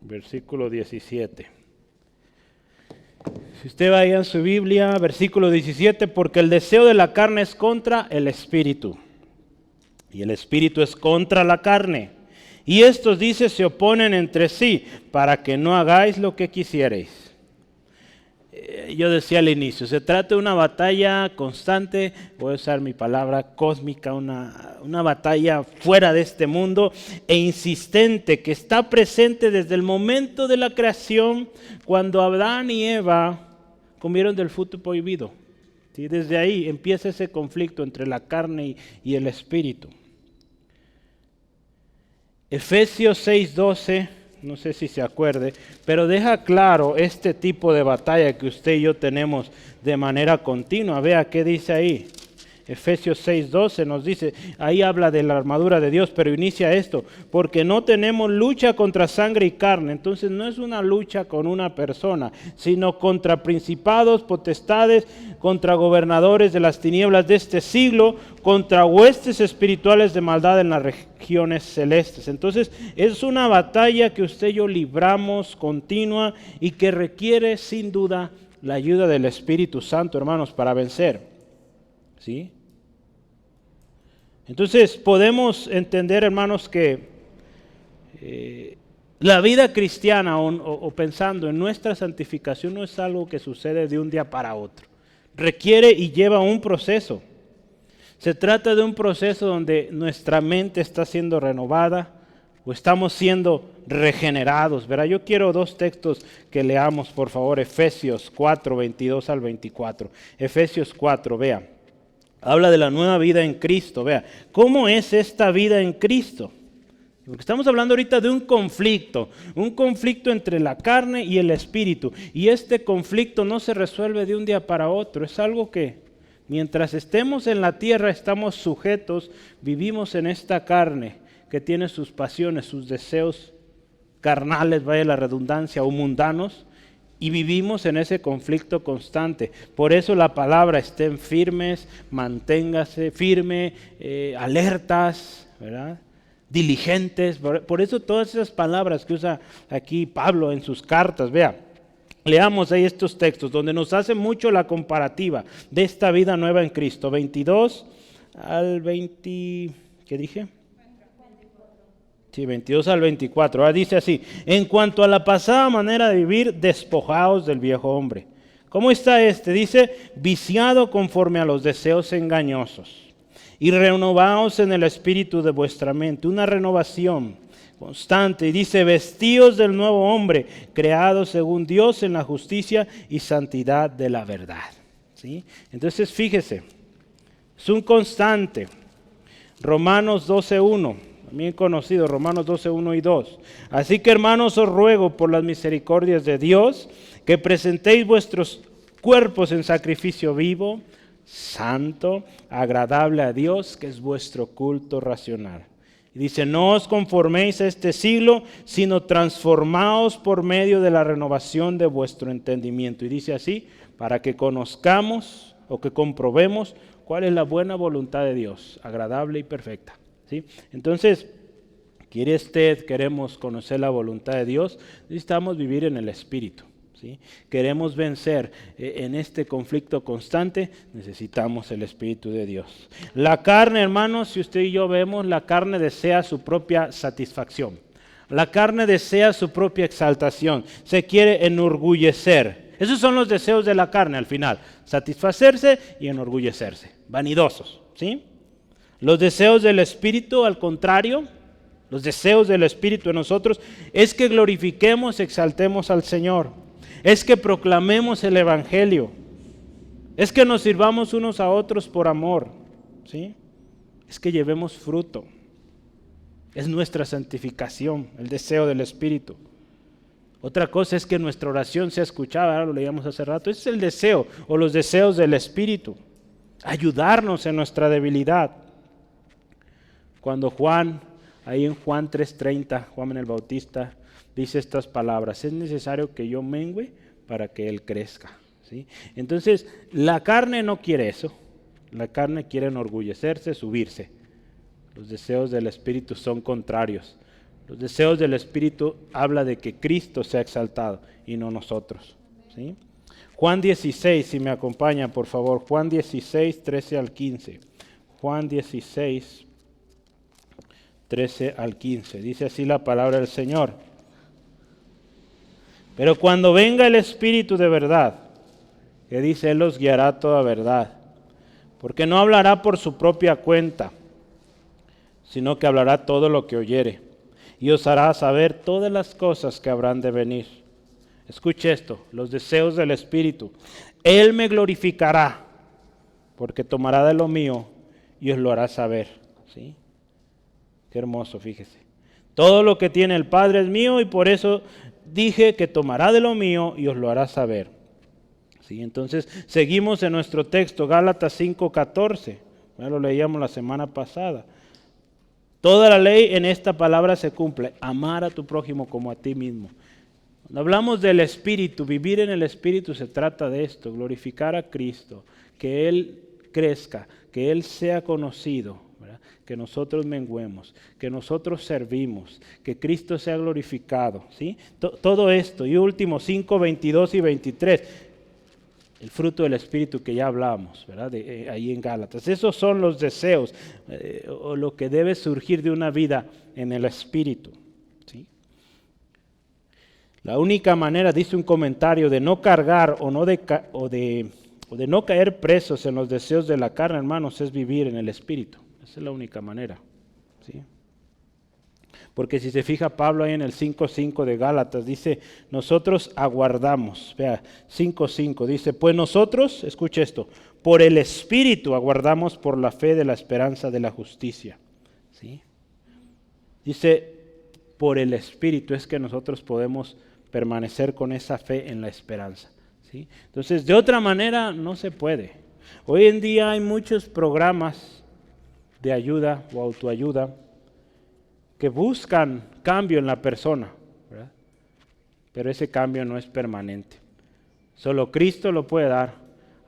Versículo 17. Si usted va ahí en su Biblia, versículo 17, porque el deseo de la carne es contra el espíritu, y el espíritu es contra la carne. Y estos, dice, se oponen entre sí, para que no hagáis lo que quisierais. Yo decía al inicio, se trata de una batalla constante, voy a usar mi palabra cósmica, una batalla fuera de este mundo e insistente, que está presente desde el momento de la creación, cuando Adán y Eva comieron del fruto prohibido. ¿Sí? Desde ahí empieza ese conflicto entre la carne y el espíritu. Efesios 6:12, no sé si se acuerde, pero deja claro este tipo de batalla que usted y yo tenemos de manera continua. Vea qué dice ahí. Efesios 6:12 nos dice, ahí habla de la armadura de Dios, pero inicia esto, porque no tenemos lucha contra sangre y carne. Entonces no es una lucha con una persona, sino contra principados, potestades, contra gobernadores de las tinieblas de este siglo, contra huestes espirituales de maldad en las regiones celestes. Entonces es una batalla que usted y yo libramos continua y que requiere sin duda la ayuda del Espíritu Santo, hermanos, para vencer. ¿Sí? Entonces podemos entender, hermanos, que la vida cristiana o pensando en nuestra santificación no es algo que sucede de un día para otro. Requiere y lleva un proceso. Se trata de un proceso donde nuestra mente está siendo renovada o estamos siendo regenerados. ¿Verdad? Yo quiero dos textos que leamos, por favor. Efesios 4, 22 al 24. Efesios 4, vea. Habla de la nueva vida en Cristo. Vea, ¿cómo es esta vida en Cristo? Porque estamos hablando ahorita de un conflicto entre la carne y el espíritu. Y este conflicto no se resuelve de un día para otro. Es algo que mientras estemos en la tierra estamos sujetos, vivimos en esta carne que tiene sus pasiones, sus deseos carnales, vaya la redundancia, o mundanos. Y vivimos en ese conflicto constante. Por eso la palabra, estén firmes, manténgase firme, alertas, ¿verdad? Diligentes. Por eso todas esas palabras que usa aquí Pablo en sus cartas, vea. Leamos ahí estos textos donde nos hace mucho la comparativa de esta vida nueva en Cristo. 22 al 20, ¿qué dije? Sí, 22 al 24. Ahora dice así, en cuanto a la pasada manera de vivir, despojaos del viejo hombre. ¿Cómo está este? Dice, viciado conforme a los deseos engañosos. Y renovaos en el espíritu de vuestra mente. Una renovación constante. Y dice, vestíos del nuevo hombre, creado según Dios en la justicia y santidad de la verdad. ¿Sí? Entonces fíjese, es un constante. Romanos 12:1. También conocido, Romanos 12, 1 y 2. Así que, hermanos, os ruego por las misericordias de Dios que presentéis vuestros cuerpos en sacrificio vivo, santo, agradable a Dios, que es vuestro culto racional. Y dice, no os conforméis a este siglo, sino transformaos por medio de la renovación de vuestro entendimiento. Y dice así, para que conozcamos o que comprobemos cuál es la buena voluntad de Dios, agradable y perfecta. ¿Sí? Entonces, queremos conocer la voluntad de Dios, necesitamos vivir en el Espíritu. ¿Sí? Queremos vencer en este conflicto constante, necesitamos el Espíritu de Dios. La carne, hermanos, si usted y yo vemos, la carne desea su propia satisfacción. La carne desea su propia exaltación, se quiere enorgullecer. Esos son los deseos de la carne al final, satisfacerse y enorgullecerse, vanidosos, ¿sí? Los deseos del Espíritu, al contrario, los deseos del Espíritu en nosotros, es que glorifiquemos, exaltemos al Señor. Es que proclamemos el Evangelio. Es que nos sirvamos unos a otros por amor. ¿Sí? Es que llevemos fruto. Es nuestra santificación, el deseo del Espíritu. Otra cosa es que nuestra oración sea escuchada, ahora lo leíamos hace rato. Ese es el deseo o los deseos del Espíritu. Ayudarnos en nuestra debilidad. Cuando Juan, ahí en Juan 3:30, Juan el Bautista, dice estas palabras, es necesario que yo mengüe para que Él crezca. ¿Sí? Entonces, la carne no quiere eso, la carne quiere enorgullecerse, subirse. Los deseos del Espíritu son contrarios. Los deseos del Espíritu habla de que Cristo sea exaltado y no nosotros. ¿Sí? Juan 16, si me acompaña por favor, Juan 16, 13 al 15. Juan 16, 13 al 15. Dice así la palabra del Señor. Pero cuando venga el Espíritu de verdad, que dice, Él los guiará a toda verdad, porque no hablará por su propia cuenta, sino que hablará todo lo que oyere, y os hará saber todas las cosas que habrán de venir. Escuche esto, los deseos del Espíritu. Él me glorificará, porque tomará de lo mío y os lo hará saber. ¿Sí? Qué hermoso, fíjese. Todo lo que tiene el Padre es mío y por eso dije que tomará de lo mío y os lo hará saber. ¿Sí? Entonces, seguimos en nuestro texto, Gálatas 5:14. Ya lo leíamos la semana pasada. Toda la ley en esta palabra se cumple. Amar a tu prójimo como a ti mismo. Cuando hablamos del Espíritu, vivir en el Espíritu se trata de esto, glorificar a Cristo, que Él crezca, que Él sea conocido, ¿verdad? Que nosotros menguemos, que nosotros servimos, que Cristo sea glorificado, ¿sí? Todo esto. Y último, 5, 22 y 23, el fruto del Espíritu que ya hablábamos, ¿verdad? Ahí en Gálatas. Esos son los deseos, o lo que debe surgir de una vida en el Espíritu, ¿sí? La única manera, dice un comentario, de no cargar o de no caer presos en los deseos de la carne, hermanos, es vivir en el Espíritu. Esa es la única manera, ¿sí? Porque si se fija Pablo ahí en el 5.5 de Gálatas, dice, nosotros aguardamos, vea, 5.5, dice, pues nosotros, escuche esto, por el Espíritu aguardamos por la fe de la esperanza de la justicia, ¿sí? Dice, por el Espíritu es que nosotros podemos permanecer con esa fe en la esperanza, ¿sí? Entonces, de otra manera no se puede. Hoy en día hay muchos programas de ayuda o autoayuda que buscan cambio en la persona, ¿verdad? Pero ese cambio no es permanente. Solo Cristo lo puede dar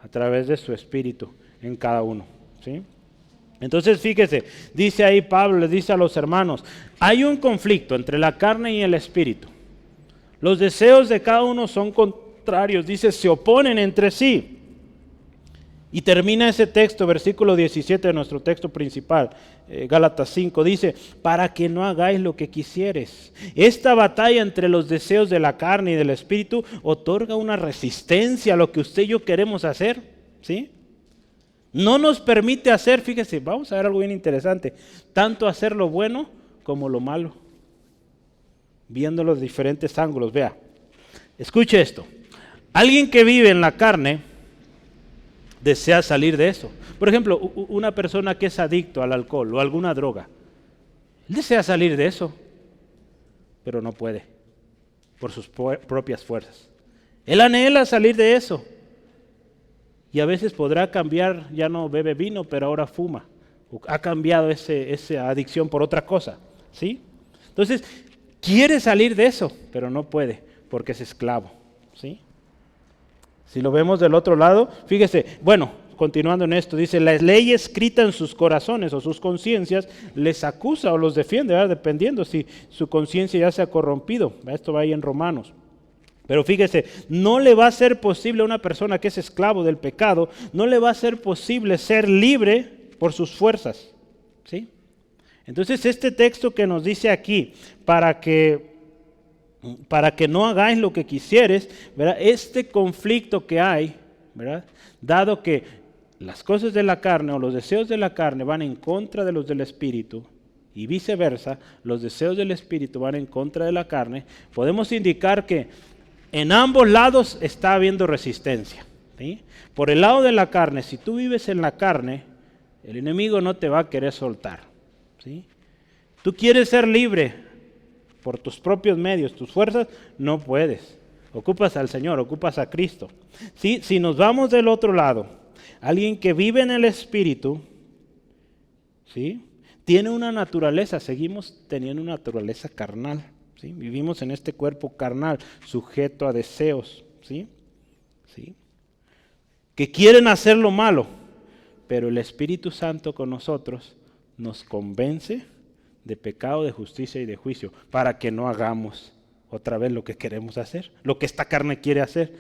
a través de su Espíritu en cada uno, ¿sí? Entonces fíjese, dice ahí Pablo, le dice a los hermanos, hay un conflicto entre la carne y el Espíritu. Los deseos de cada uno son contrarios, dice, se oponen entre sí. Y termina ese texto, versículo 17 de nuestro texto principal, Gálatas 5, dice, para que no hagáis lo que quisieres. Esta batalla entre los deseos de la carne y del Espíritu otorga una resistencia a lo que usted y yo queremos hacer, ¿sí? No nos permite hacer, fíjese, vamos a ver algo bien interesante, tanto hacer lo bueno como lo malo, viendo los diferentes ángulos. Vea, escuche esto, alguien que vive en la carne desea salir de eso. Por ejemplo, una persona que es adicto al alcohol o a alguna droga, él desea salir de eso, pero no puede, por sus propias fuerzas. Él anhela salir de eso. Y a veces podrá cambiar, ya no bebe vino, pero ahora fuma. Ha cambiado esa adicción por otra cosa, ¿sí? Entonces, quiere salir de eso, pero no puede, porque es esclavo, ¿sí? Si lo vemos del otro lado, fíjese, bueno, continuando en esto, dice, la ley escrita en sus corazones o sus conciencias les acusa o los defiende, ¿verdad? Dependiendo si su conciencia ya se ha corrompido. Esto va ahí en Romanos. Pero fíjese, no le va a ser posible a una persona que es esclavo del pecado, no le va a ser posible ser libre por sus fuerzas, ¿sí? Entonces este texto que nos dice aquí, para que no hagáis lo que quisieres, ¿verdad? Este conflicto que hay, ¿verdad? Dado que las cosas de la carne o los deseos de la carne van en contra de los del Espíritu, y viceversa, los deseos del Espíritu van en contra de la carne, podemos indicar que en ambos lados está habiendo resistencia, ¿sí? Por el lado de la carne, si tú vives en la carne, el enemigo no te va a querer soltar, ¿sí? Tú quieres ser libre por tus propios medios, tus fuerzas, no puedes. Ocupas al Señor, ocupas a Cristo, ¿sí? Si nos vamos del otro lado, alguien que vive en el Espíritu, ¿sí? Tiene una naturaleza, seguimos teniendo una naturaleza carnal. ¿Sí? Vivimos en este cuerpo carnal, sujeto a deseos, ¿sí? ¿Sí? Que quieren hacer lo malo, pero el Espíritu Santo con nosotros nos convence de pecado, de justicia y de juicio, para que no hagamos otra vez lo que queremos hacer, lo que esta carne quiere hacer.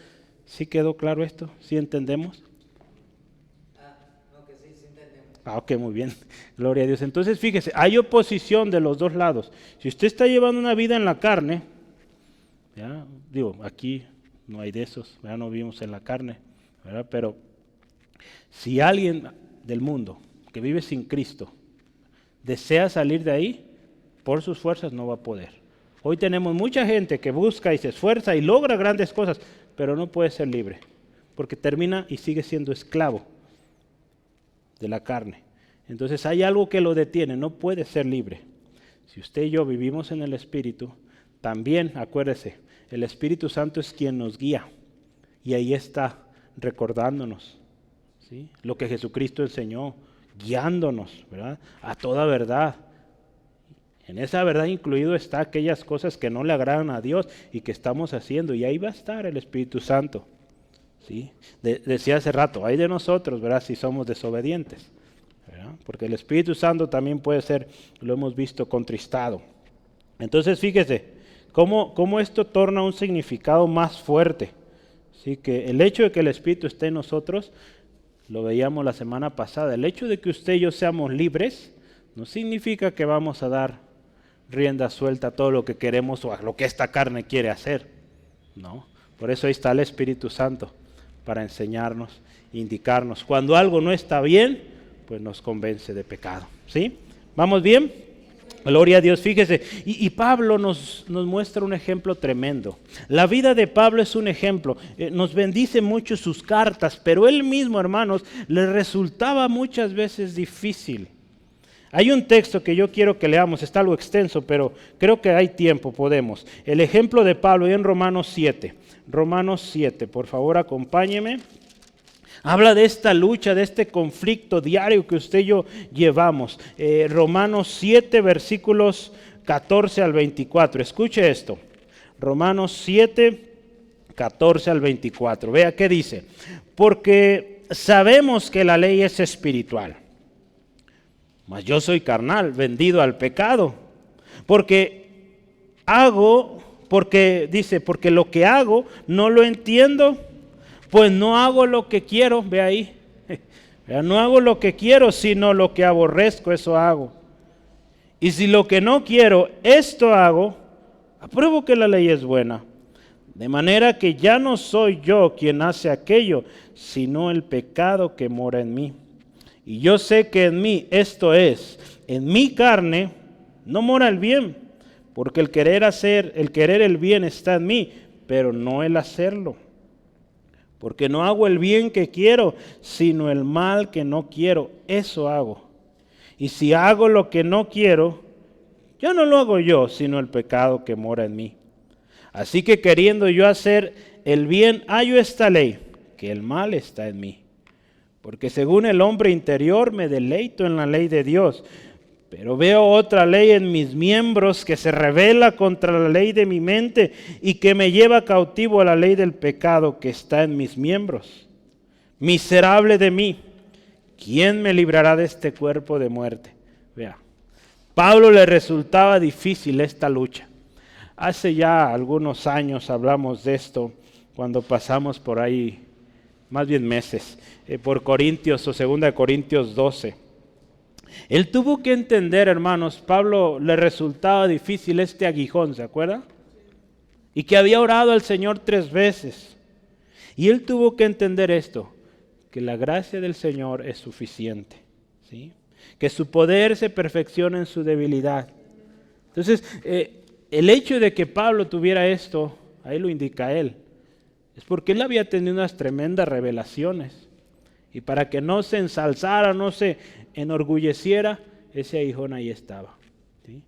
¿Sí quedó claro esto? ¿Sí entendemos? No, que sí entendemos. Ok, muy bien. Gloria a Dios. Entonces, fíjese, hay oposición de los dos lados. Si usted está llevando una vida en la carne, ¿ya? Digo, aquí no hay de esos, ya no vivimos en la carne, ¿verdad? Pero si alguien del mundo que vive sin Cristo desea salir de ahí, por sus fuerzas no va a poder. Hoy tenemos mucha gente que busca y se esfuerza y logra grandes cosas, pero no puede ser libre, porque termina y sigue siendo esclavo de la carne. Entonces hay algo que lo detiene, no puede ser libre. Si usted y yo vivimos en el Espíritu, también acuérdese, el Espíritu Santo es quien nos guía y ahí está recordándonos, ¿sí? Lo que Jesucristo enseñó, guiándonos, ¿verdad?, a toda verdad. En esa verdad incluido está aquellas cosas que no le agradan a Dios y que estamos haciendo, y ahí va a estar el Espíritu Santo. ¿Sí? Decía hace rato, hay de nosotros, ¿verdad?, si somos desobedientes, ¿verdad? Porque el Espíritu Santo también puede ser, lo hemos visto, contristado. Entonces fíjese cómo esto torna un significado más fuerte. ¿Sí? Que el hecho de que el Espíritu esté en nosotros, lo veíamos la semana pasada, el hecho de que usted y yo seamos libres no significa que vamos a dar rienda suelta a todo lo que queremos o a lo que esta carne quiere hacer. No, por eso ahí está el Espíritu Santo, para enseñarnos, indicarnos. Cuando algo no está bien, pues nos convence de pecado. ¿Sí? ¿Vamos bien? Gloria a Dios, fíjese. Y Pablo nos muestra un ejemplo tremendo. La vida de Pablo es un ejemplo. Nos bendice mucho sus cartas, pero él mismo, hermanos, le resultaba muchas veces difícil. Hay un texto que yo quiero que leamos, está algo extenso, pero creo que hay tiempo, podemos. El ejemplo de Pablo en Romanos 7. Romanos 7, por favor acompáñeme. Habla de esta lucha, de este conflicto diario que usted y yo llevamos. Romanos 7, versículos 14 al 24. Escuche esto. Romanos 7, 14 al 24. Vea qué dice. Porque sabemos que la ley es espiritual, mas yo soy carnal, vendido al pecado. Porque lo que hago no lo entiendo, pues no hago lo que quiero, ve ahí. No hago lo que quiero, sino lo que aborrezco, eso hago. Y si lo que no quiero, esto hago, apruebo que la ley es buena. De manera que ya no soy yo quien hace aquello, sino el pecado que mora en mí. Y yo sé que en mí, esto es, en mi carne, no mora el bien, porque el querer el bien está en mí, pero no el hacerlo. Porque no hago el bien que quiero, sino el mal que no quiero, eso hago. Y si hago lo que no quiero, ya no lo hago yo, sino el pecado que mora en mí. Así que queriendo yo hacer el bien, hallo esta ley, que el mal está en mí. Porque según el hombre interior me deleito en la ley de Dios, pero veo otra ley en mis miembros que se rebela contra la ley de mi mente y que me lleva cautivo a la ley del pecado que está en mis miembros. Miserable de mí, ¿quién me librará de este cuerpo de muerte? Vea, Pablo le resultaba difícil esta lucha. Hace ya algunos años hablamos de esto cuando pasamos por ahí, más bien meses, por Corintios o 2 Corintios 12. Él tuvo que entender, hermanos, Pablo le resultaba difícil este aguijón, ¿se acuerda? Y que había orado al Señor 3 veces. Y él tuvo que entender esto, que la gracia del Señor es suficiente, ¿sí? Que su poder se perfecciona en su debilidad. Entonces, el hecho de que Pablo tuviera esto, ahí lo indica él, es porque él había tenido unas tremendas revelaciones. Y para que no se ensalzara, no se enorgulleciera, ese aguijón ahí estaba, ¿sí?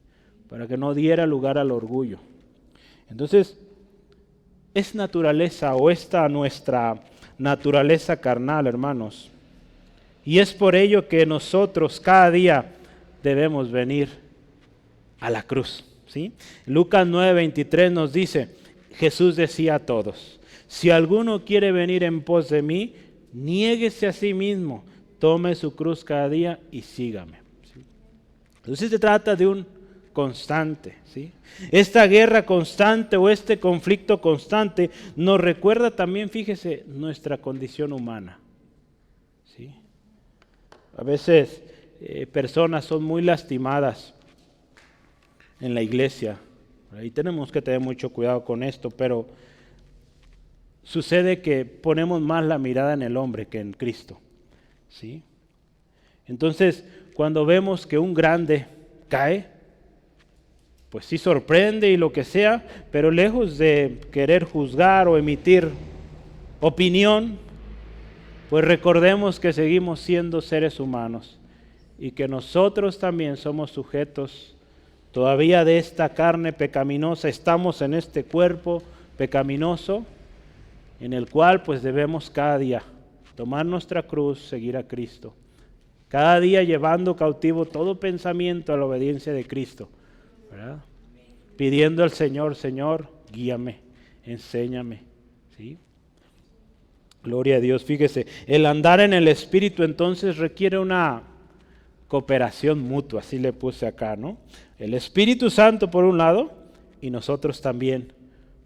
Para que no diera lugar al orgullo. Entonces, es naturaleza o esta nuestra naturaleza carnal, hermanos. Y es por ello que nosotros cada día debemos venir a la cruz, ¿sí? Lucas 9:23 nos dice, Jesús decía a todos, si alguno quiere venir en pos de mí, niéguese a sí mismo, tome su cruz cada día y sígame. ¿Sí? Entonces se trata de un constante, ¿sí? Esta guerra constante o este conflicto constante nos recuerda también, fíjese, nuestra condición humana, ¿sí? A veces personas son muy lastimadas en la iglesia, y tenemos que tener mucho cuidado con esto, pero sucede que ponemos más la mirada en el hombre que en Cristo, ¿sí? Entonces, cuando vemos que un grande cae, pues sí sorprende y lo que sea, pero lejos de querer juzgar o emitir opinión, pues recordemos que seguimos siendo seres humanos y que nosotros también somos sujetos todavía de esta carne pecaminosa, estamos en este cuerpo pecaminoso, en el cual pues debemos cada día tomar nuestra cruz, seguir a Cristo Cada día llevando cautivo todo pensamiento a la obediencia de Cristo, ¿verdad? Pidiendo al Señor, Señor, guíame, enséñame, ¿sí? Gloria a Dios. Fíjese, el andar en el Espíritu entonces requiere una cooperación mutua, así le puse acá, ¿no? El Espíritu Santo por un lado y nosotros también.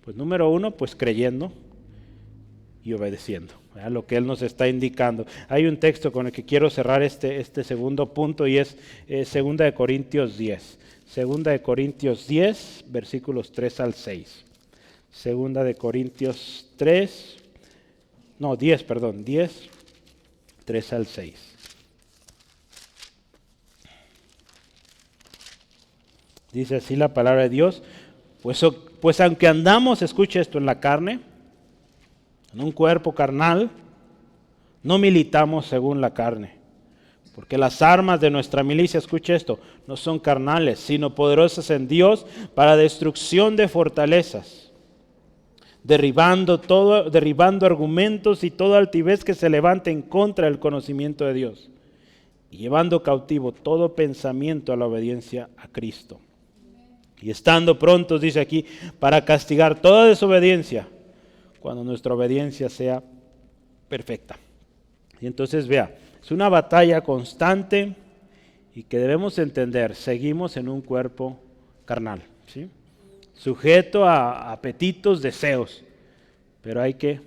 Pues número uno, pues creyendo y obedeciendo, ¿verdad? Lo que Él nos está indicando. Hay un texto con el que quiero cerrar este segundo punto y es 2 de Corintios 10. 2 de Corintios 10, versículos 3 al 6. 2 de Corintios 10, 3 al 6. Dice así la palabra de Dios, pues aunque andamos, escuche esto, en la carne, en un cuerpo carnal, no militamos según la carne. Porque las armas de nuestra milicia, escuche esto, no son carnales, sino poderosas en Dios para destrucción de fortalezas, derribando argumentos y toda altivez que se levante en contra del conocimiento de Dios, y llevando cautivo todo pensamiento a la obediencia a Cristo. Y estando prontos, dice aquí, para castigar toda desobediencia, cuando nuestra obediencia sea perfecta. Y entonces vea, es una batalla constante y que debemos entender, seguimos en un cuerpo carnal, ¿sí? Sujeto a apetitos, deseos, pero hay que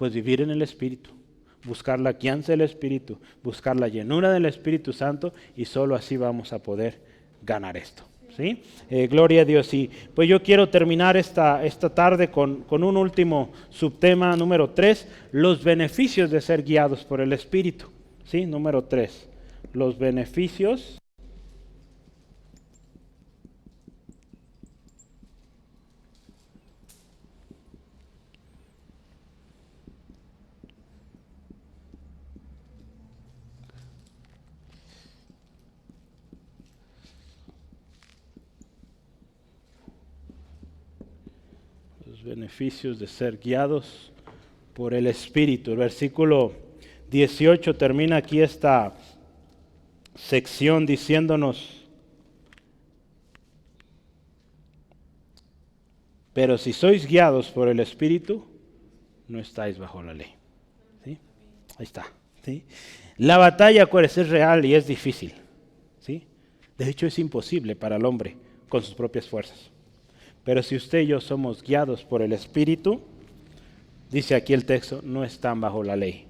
vivir en el Espíritu, buscar la guianza del Espíritu, buscar la llenura del Espíritu Santo y solo así vamos a poder ganar esto. ¿Sí? Gloria a Dios. Y pues yo quiero terminar esta tarde con un último subtema, número 3, los beneficios de ser guiados por el Espíritu. ¿Sí? Número 3, los beneficios de ser guiados por el Espíritu. El versículo 18 termina aquí esta sección diciéndonos, pero si sois guiados por el Espíritu, no estáis bajo la ley. ¿Sí? Ahí está. ¿Sí? La batalla, acuérdense, es real y es difícil. ¿Sí? De hecho, es imposible para el hombre con sus propias fuerzas. Pero si usted y yo somos guiados por el Espíritu, dice aquí el texto, no están bajo la ley.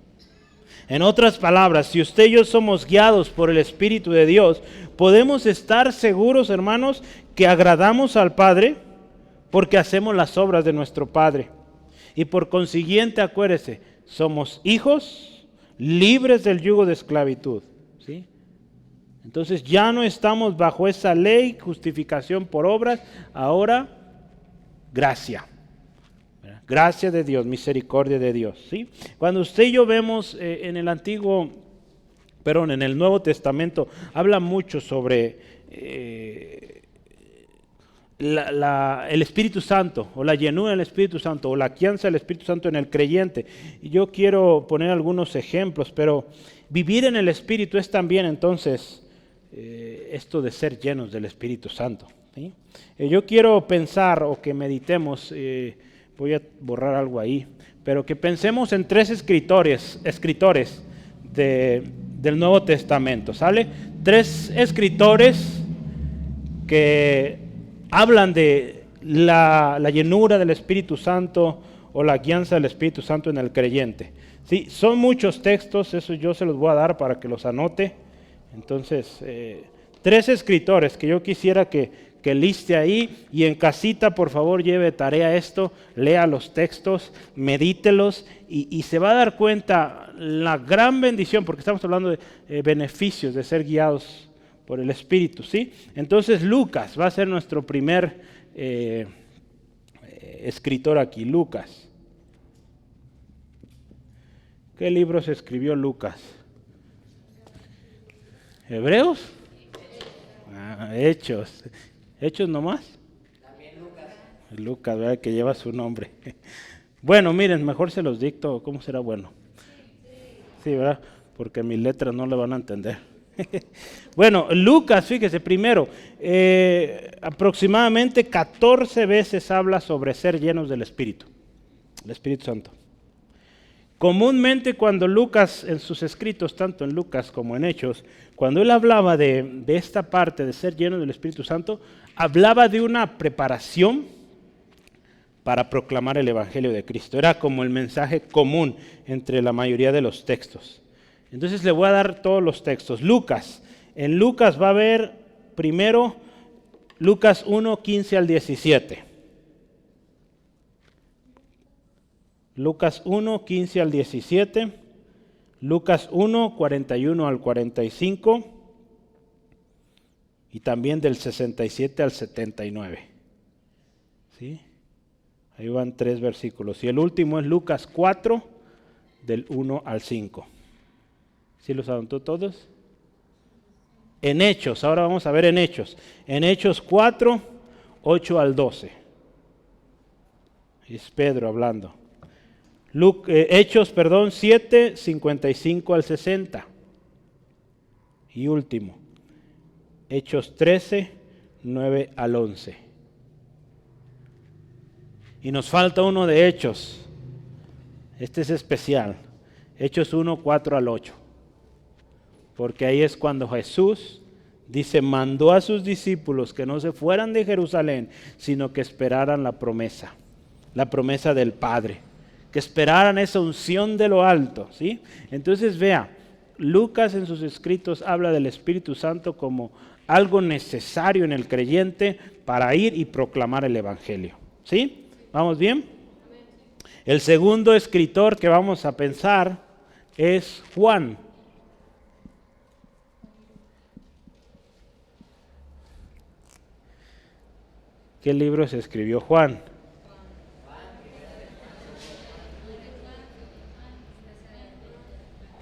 En otras palabras, si usted y yo somos guiados por el Espíritu de Dios, podemos estar seguros, hermanos, que agradamos al Padre porque hacemos las obras de nuestro Padre. Y por consiguiente, acuérdese, somos hijos libres del yugo de esclavitud. ¿Sí? Entonces ya no estamos bajo esa ley, justificación por obras, ahora gracia. Gracia de Dios, misericordia de Dios. ¿Sí? Cuando usted y yo vemos en el Nuevo Testamento, habla mucho sobre el Espíritu Santo, o la llenura del Espíritu Santo, o la guianza del Espíritu Santo en el creyente. Y yo quiero poner algunos ejemplos, pero vivir en el Espíritu es también entonces esto de ser llenos del Espíritu Santo. ¿Sí? Yo quiero pensar o que meditemos, voy a borrar algo ahí, pero que pensemos en 3 escritores del Nuevo Testamento, ¿sale? 3 escritores que hablan de la llenura del Espíritu Santo o la guianza del Espíritu Santo en el creyente. Sí, son muchos textos, eso yo se los voy a dar para que los anote. Entonces, 3 escritores que yo quisiera que liste ahí, y en casita por favor lleve tarea esto, lea los textos, medítelos y se va a dar cuenta la gran bendición, porque estamos hablando de beneficios de ser guiados por el Espíritu, ¿sí? Entonces Lucas va a ser nuestro primer escritor aquí, Lucas. ¿Qué libros escribió Lucas? ¿Hebreos? Hechos. ¿Hechos nomás? También Lucas. Lucas, ¿verdad? Que lleva su nombre. Bueno, miren, mejor se los dicto, ¿cómo será bueno? Sí, ¿verdad? porque mis letras no le van a entender. Bueno, Lucas, fíjese, primero, aproximadamente 14 veces habla sobre ser llenos del Espíritu, el Espíritu Santo. Comúnmente cuando Lucas, en sus escritos, tanto en Lucas como en Hechos, cuando él hablaba de esta parte de ser lleno del Espíritu Santo, hablaba de una preparación para proclamar el Evangelio de Cristo. Era como el mensaje común entre la mayoría de los textos. Entonces le voy a dar todos los textos. Lucas, en Lucas va a haber primero Lucas 1, 15 al 17. Lucas 1, 15 al 17, Lucas 1, 41 al 45 y también del 67 al 79. ¿Sí? Ahí van 3 versículos. Y el último es Lucas 4, del 1 al 5. ¿Sí los anotó todos? En Hechos, ahora vamos a ver en Hechos. En Hechos 4, 8 al 12. Es Pedro hablando. Hechos 7, 55 al 60. Y último, Hechos 13, 9 al 11. Y nos falta uno de Hechos. Este es especial. Hechos 1, 4 al 8. Porque ahí es cuando Jesús dice, mandó a sus discípulos que no se fueran de Jerusalén, sino que esperaran la promesa del Padre. Que esperaran esa unción de lo alto, ¿sí? Entonces vea, Lucas en sus escritos habla del Espíritu Santo como algo necesario en el creyente para ir y proclamar el Evangelio, ¿sí? ¿Vamos bien? El segundo escritor que vamos a pensar es Juan. ¿Qué libros escribió Juan?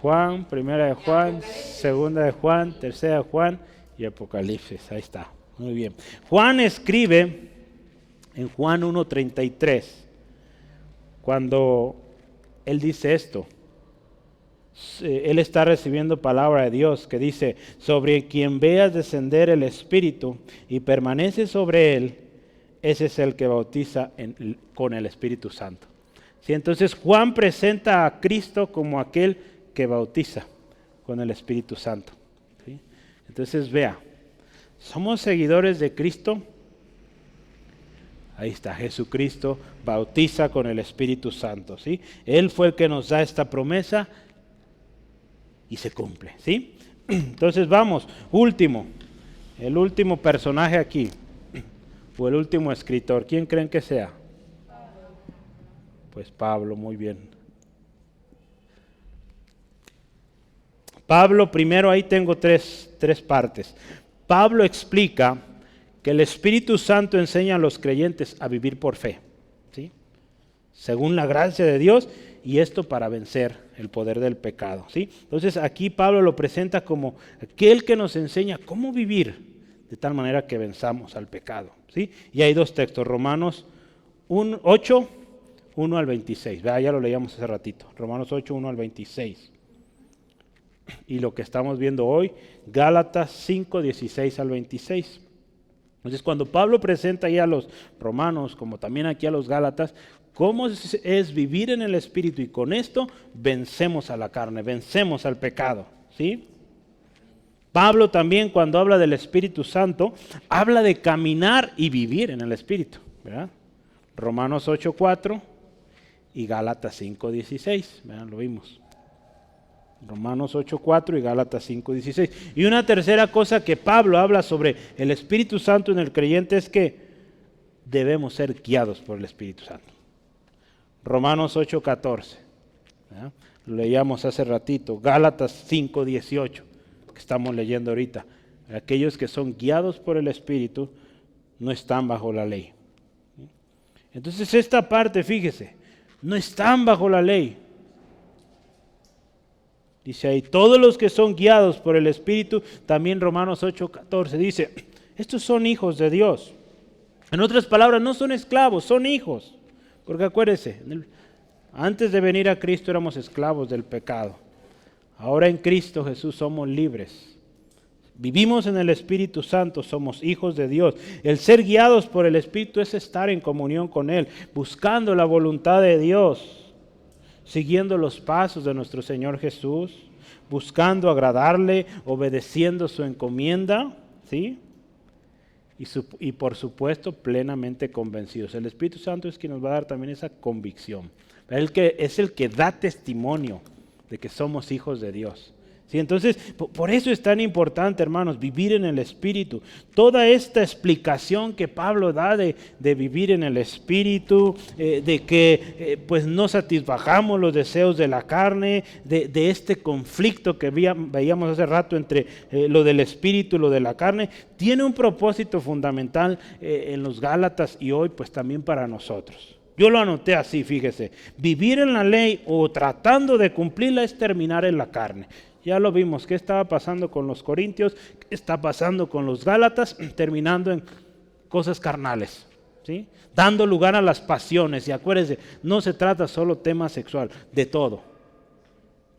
Juan, primera de Juan, segunda de Juan, tercera de Juan y Apocalipsis. Ahí está, muy bien. Juan escribe en Juan 1:33, cuando él dice esto. Él está recibiendo palabra de Dios que dice, sobre quien veas descender el Espíritu y permanece sobre él, ese es el que bautiza con el Espíritu Santo. ¿Sí? Entonces Juan presenta a Cristo como aquel que bautiza con el Espíritu Santo. ¿Sí? Entonces vea, somos seguidores de Cristo. Ahí está, Jesucristo bautiza con el Espíritu Santo. ¿Sí? Él fue el que nos da esta promesa y se cumple. ¿Sí? Entonces vamos, el último personaje aquí, o el último escritor, ¿quién creen que sea? Pues Pablo, muy bien. Pablo, primero ahí tengo tres partes. Pablo explica que el Espíritu Santo enseña a los creyentes a vivir por fe, ¿sí? Según la gracia de Dios, y esto para vencer el poder del pecado, ¿sí? Entonces aquí Pablo lo presenta como aquel que nos enseña cómo vivir de tal manera que venzamos al pecado, ¿sí? Y hay 2 textos, Romanos 8, 1 al 26. Ya lo leíamos hace ratito, Romanos 8, 1 al 26. Y lo que estamos viendo hoy, Gálatas 5, 16 al 26. Entonces cuando Pablo presenta ya a los romanos, como también aquí a los gálatas, cómo es vivir en el Espíritu, y con esto vencemos a la carne, vencemos al pecado, ¿sí? Pablo también cuando habla del Espíritu Santo, habla de caminar y vivir en el Espíritu, ¿verdad? Romanos 8, 4 y Gálatas 5, 16, ¿verdad? Lo vimos. Romanos 8:4 y Gálatas 5:16. Y una tercera cosa que Pablo habla sobre el Espíritu Santo en el creyente es que debemos ser guiados por el Espíritu Santo. Romanos 8:14. Lo leíamos hace ratito. Gálatas 5:18, que estamos leyendo ahorita. Aquellos que son guiados por el Espíritu no están bajo la ley. Entonces esta parte, fíjese, no están bajo la ley. Dice ahí, todos los que son guiados por el Espíritu, también Romanos 8:14 dice, estos son hijos de Dios. En otras palabras, no son esclavos, son hijos. Porque acuérdense, antes de venir a Cristo éramos esclavos del pecado. Ahora en Cristo Jesús somos libres. Vivimos en el Espíritu Santo, somos hijos de Dios. El ser guiados por el Espíritu es estar en comunión con Él, buscando la voluntad de Dios, siguiendo los pasos de nuestro Señor Jesús, buscando agradarle, obedeciendo su encomienda, ¿sí? Y por supuesto, plenamente convencidos. El Espíritu Santo es quien nos va a dar también esa convicción. Es el que da testimonio de que somos hijos de Dios. ¿Sí? Entonces, por eso es tan importante, hermanos, vivir en el Espíritu. Toda esta explicación que Pablo da de vivir en el Espíritu, de que pues no satisfagamos los deseos de la carne, de este conflicto que veíamos hace rato entre lo del Espíritu y lo de la carne, tiene un propósito fundamental en los Gálatas y hoy pues también para nosotros. Yo lo anoté así, fíjese, vivir en la ley o tratando de cumplirla es terminar en la carne. Ya lo vimos, qué estaba pasando con los corintios, qué está pasando con los gálatas, terminando en cosas carnales, ¿sí? Dando lugar a las pasiones. Y acuérdense, no se trata solo tema sexual, de todo.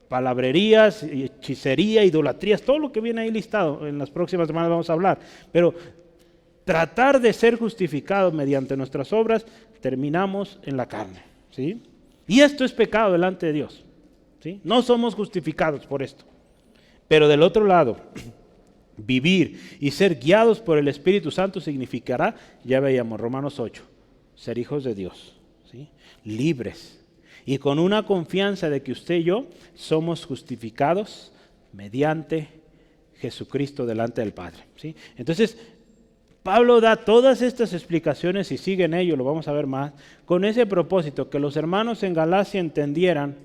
Palabrerías, hechicería, idolatrías, todo lo que viene ahí listado. En las próximas semanas vamos a hablar. Pero tratar de ser justificados mediante nuestras obras, terminamos en la carne, ¿sí? Y esto es pecado delante de Dios, ¿sí? No somos justificados por esto. Pero del otro lado, vivir y ser guiados por el Espíritu Santo significará, ya veíamos Romanos 8, ser hijos de Dios, ¿sí? Libres y con una confianza de que usted y yo somos justificados mediante Jesucristo delante del Padre, ¿sí? Entonces, Pablo da todas estas explicaciones y sigue en ello, lo vamos a ver más, con ese propósito, que los hermanos en Galacia entendieran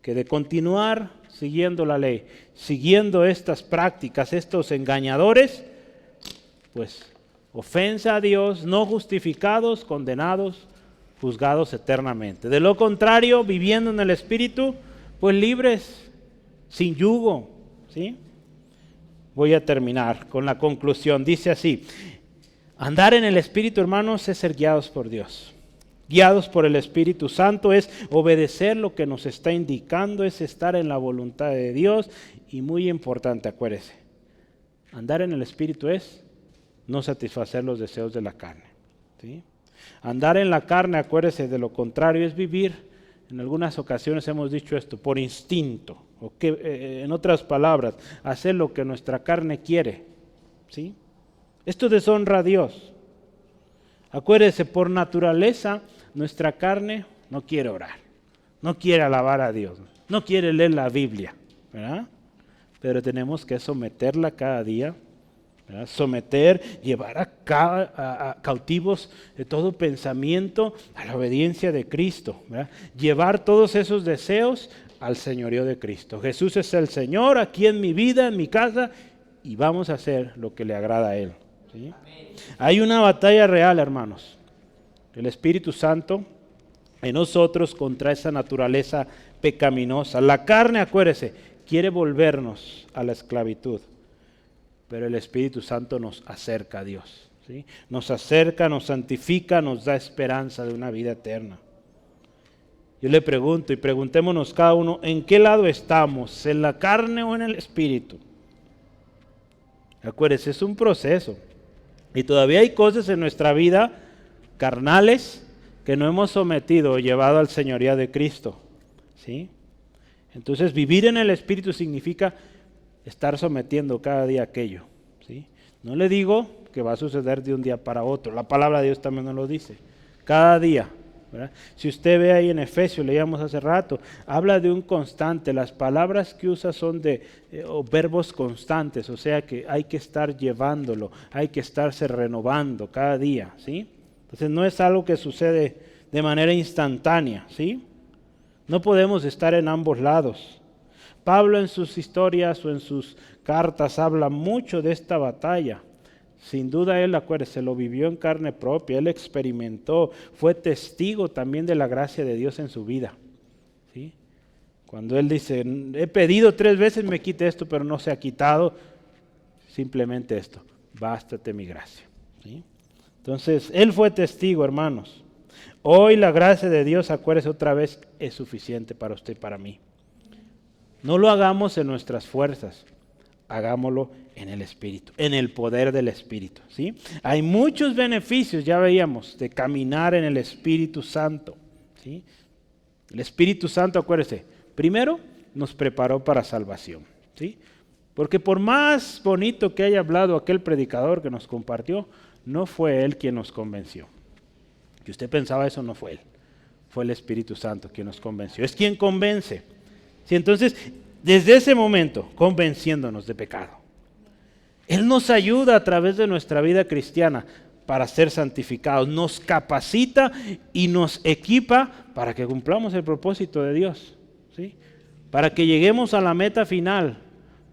que de continuar siguiendo la ley, siguiendo estas prácticas, estos engañadores, pues ofensa a Dios, no justificados, condenados, juzgados eternamente. De lo contrario, viviendo en el Espíritu, pues libres, sin yugo, ¿sí? Voy a terminar con la conclusión. Dice así: andar en el Espíritu, hermanos, es ser guiados por Dios. Guiados por el Espíritu Santo es obedecer lo que nos está indicando, es estar en la voluntad de Dios. Y muy importante, acuérdese, andar en el Espíritu es no satisfacer los deseos de la carne, ¿sí? Andar en la carne, acuérdese, de lo contrario es vivir, en algunas ocasiones hemos dicho esto, por instinto, o que, en otras palabras, hacer lo que nuestra carne quiere, ¿sí? Esto deshonra a Dios. Acuérdese, por naturaleza, nuestra carne no quiere orar, no quiere alabar a Dios, no quiere leer la Biblia, ¿verdad? Pero tenemos que someterla cada día, ¿verdad? Someter, llevar a cautivos de todo pensamiento a la obediencia de Cristo, ¿verdad? Llevar todos esos deseos al señorío de Cristo. Jesús es el Señor aquí en mi vida, en mi casa, y vamos a hacer lo que le agrada a Él, ¿sí? Hay una batalla real, hermanos. El Espíritu Santo en nosotros contra esa naturaleza pecaminosa. La carne, acuérdese, quiere volvernos a la esclavitud, pero el Espíritu Santo nos acerca a Dios, ¿sí? Nos acerca, nos santifica, nos da esperanza de una vida eterna. Yo le pregunto y preguntémonos cada uno, ¿en qué lado estamos? ¿En la carne o en el Espíritu? Acuérdese, es un proceso. Y todavía hay cosas en nuestra vida carnales que no hemos sometido o llevado al señorío de Cristo, ¿sí? Entonces, vivir en el Espíritu significa estar sometiendo cada día aquello, ¿sí? No le digo que va a suceder de un día para otro. La palabra de Dios también nos lo dice. Cada día, ¿verdad? Si usted ve ahí en Efesios, leíamos hace rato, habla de un constante. Las palabras que usa son verbos constantes, o sea que hay que estar llevándolo, hay que estarse renovando cada día, ¿sí? Entonces no es algo que sucede de manera instantánea, ¿sí? No podemos estar en ambos lados. Pablo en sus historias o en sus cartas habla mucho de esta batalla. Sin duda él, acuérdese, lo vivió en carne propia, él experimentó, fue testigo también de la gracia de Dios en su vida, ¿sí? Cuando él dice, he pedido 3 veces me quite esto, pero no se ha quitado, simplemente esto, bástate mi gracia, ¿sí? Entonces, él fue testigo, hermanos. Hoy la gracia de Dios, acuérdese otra vez, es suficiente para usted y para mí. No lo hagamos en nuestras fuerzas, hagámoslo en el Espíritu, en el poder del Espíritu, ¿sí? Hay muchos beneficios, ya veíamos, de caminar en el Espíritu Santo, ¿sí? El Espíritu Santo, acuérdese, primero nos preparó para salvación, ¿sí? Porque por más bonito que haya hablado aquel predicador que nos compartió, no fue él quien nos convenció. Que usted pensaba eso, no fue él. Fue el Espíritu Santo quien nos convenció. Es quien convence. ¿Sí? Entonces, desde ese momento, convenciéndonos de pecado, Él nos ayuda a través de nuestra vida cristiana para ser santificados. Nos capacita y nos equipa para que cumplamos el propósito de Dios, ¿sí? Para que lleguemos a la meta final.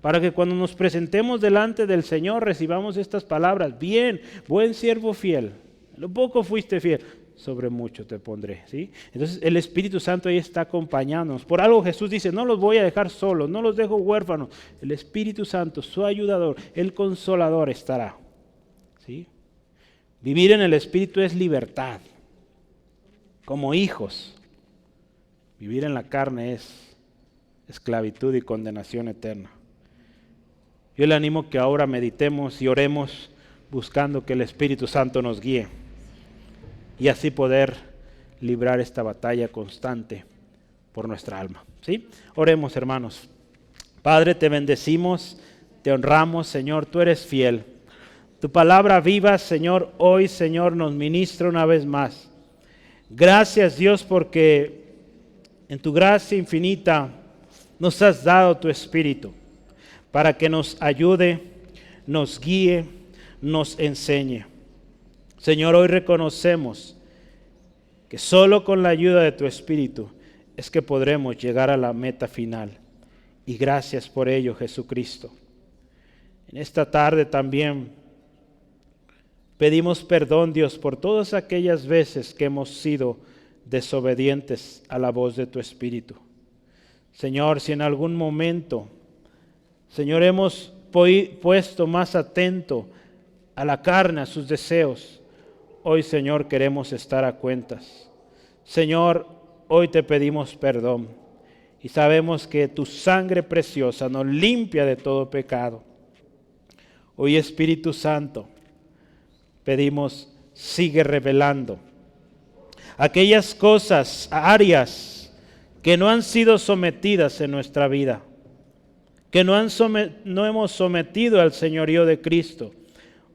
Para que cuando nos presentemos delante del Señor recibamos estas palabras. Bien, buen siervo fiel. En lo poco fuiste fiel, sobre mucho te pondré, ¿sí? Entonces el Espíritu Santo ahí está acompañándonos. Por algo Jesús dice, no los voy a dejar solos, no los dejo huérfanos. El Espíritu Santo, su ayudador, el consolador estará, ¿sí? Vivir en el Espíritu es libertad. Como hijos. Vivir en la carne es esclavitud y condenación eterna. Yo le animo que ahora meditemos y oremos buscando que el Espíritu Santo nos guíe y así poder librar esta batalla constante por nuestra alma, ¿sí? Oremos, hermanos. Padre, te bendecimos, te honramos, Señor, tú eres fiel. Tu palabra viva, Señor, hoy, Señor, nos ministra una vez más. Gracias, Dios, porque en tu gracia infinita nos has dado tu Espíritu para que nos ayude, nos guíe, nos enseñe. Señor, hoy reconocemos que solo con la ayuda de tu Espíritu es que podremos llegar a la meta final. Y gracias por ello, Jesucristo. En esta tarde también pedimos perdón, Dios, por todas aquellas veces que hemos sido desobedientes a la voz de tu Espíritu. Señor, si en algún momento, Señor, hemos puesto más atento a la carne, a sus deseos, hoy, Señor, queremos estar a cuentas. Señor, hoy te pedimos perdón y sabemos que tu sangre preciosa nos limpia de todo pecado. Hoy, Espíritu Santo, pedimos, sigue revelando aquellas cosas, áreas que no han sido sometidas en nuestra vida, que no hemos sometido al señorío de Cristo.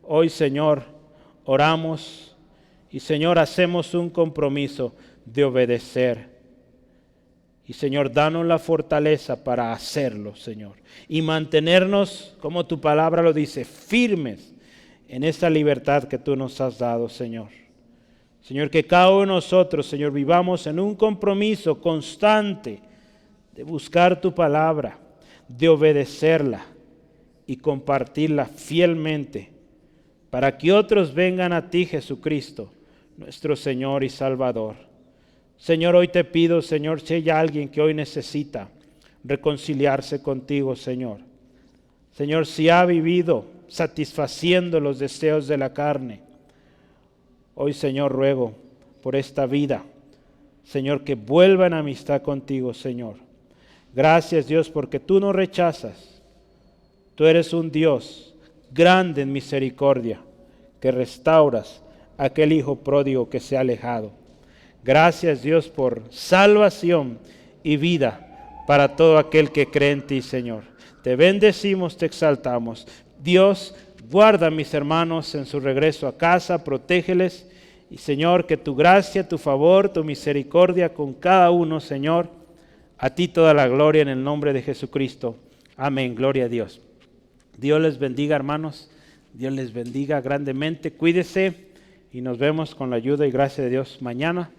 Hoy, Señor, oramos y, Señor, hacemos un compromiso de obedecer. Y, Señor, danos la fortaleza para hacerlo, Señor, y mantenernos, como tu palabra lo dice, firmes en esta libertad que tú nos has dado, Señor. Señor, que cada uno de nosotros, Señor, vivamos en un compromiso constante de buscar tu palabra, de obedecerla y compartirla fielmente para que otros vengan a ti, Jesucristo, nuestro Señor y Salvador. Señor, hoy te pido, Señor, si hay alguien que hoy necesita reconciliarse contigo, Señor. Señor, si ha vivido satisfaciendo los deseos de la carne, hoy, Señor, ruego por esta vida, Señor, que vuelva en amistad contigo, Señor. Gracias, Dios, porque tú no rechazas. Tú eres un Dios grande en misericordia, que restauras a aquel hijo pródigo que se ha alejado. Gracias, Dios, por salvación y vida para todo aquel que cree en ti, Señor. Te bendecimos, te exaltamos. Dios, guarda a mis hermanos en su regreso a casa, protégeles. Y, Señor, que tu gracia, tu favor, tu misericordia con cada uno, Señor. A ti toda la gloria en el nombre de Jesucristo. Amén. Gloria a Dios. Dios les bendiga, hermanos. Dios les bendiga grandemente. Cuídese y nos vemos con la ayuda y gracia de Dios mañana.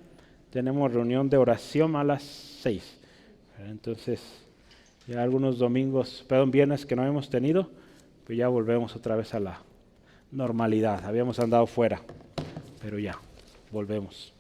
Tenemos reunión de oración a las 6. Entonces, ya algunos viernes que no hemos tenido, pues ya volvemos otra vez a la normalidad. Habíamos andado fuera, pero ya, volvemos.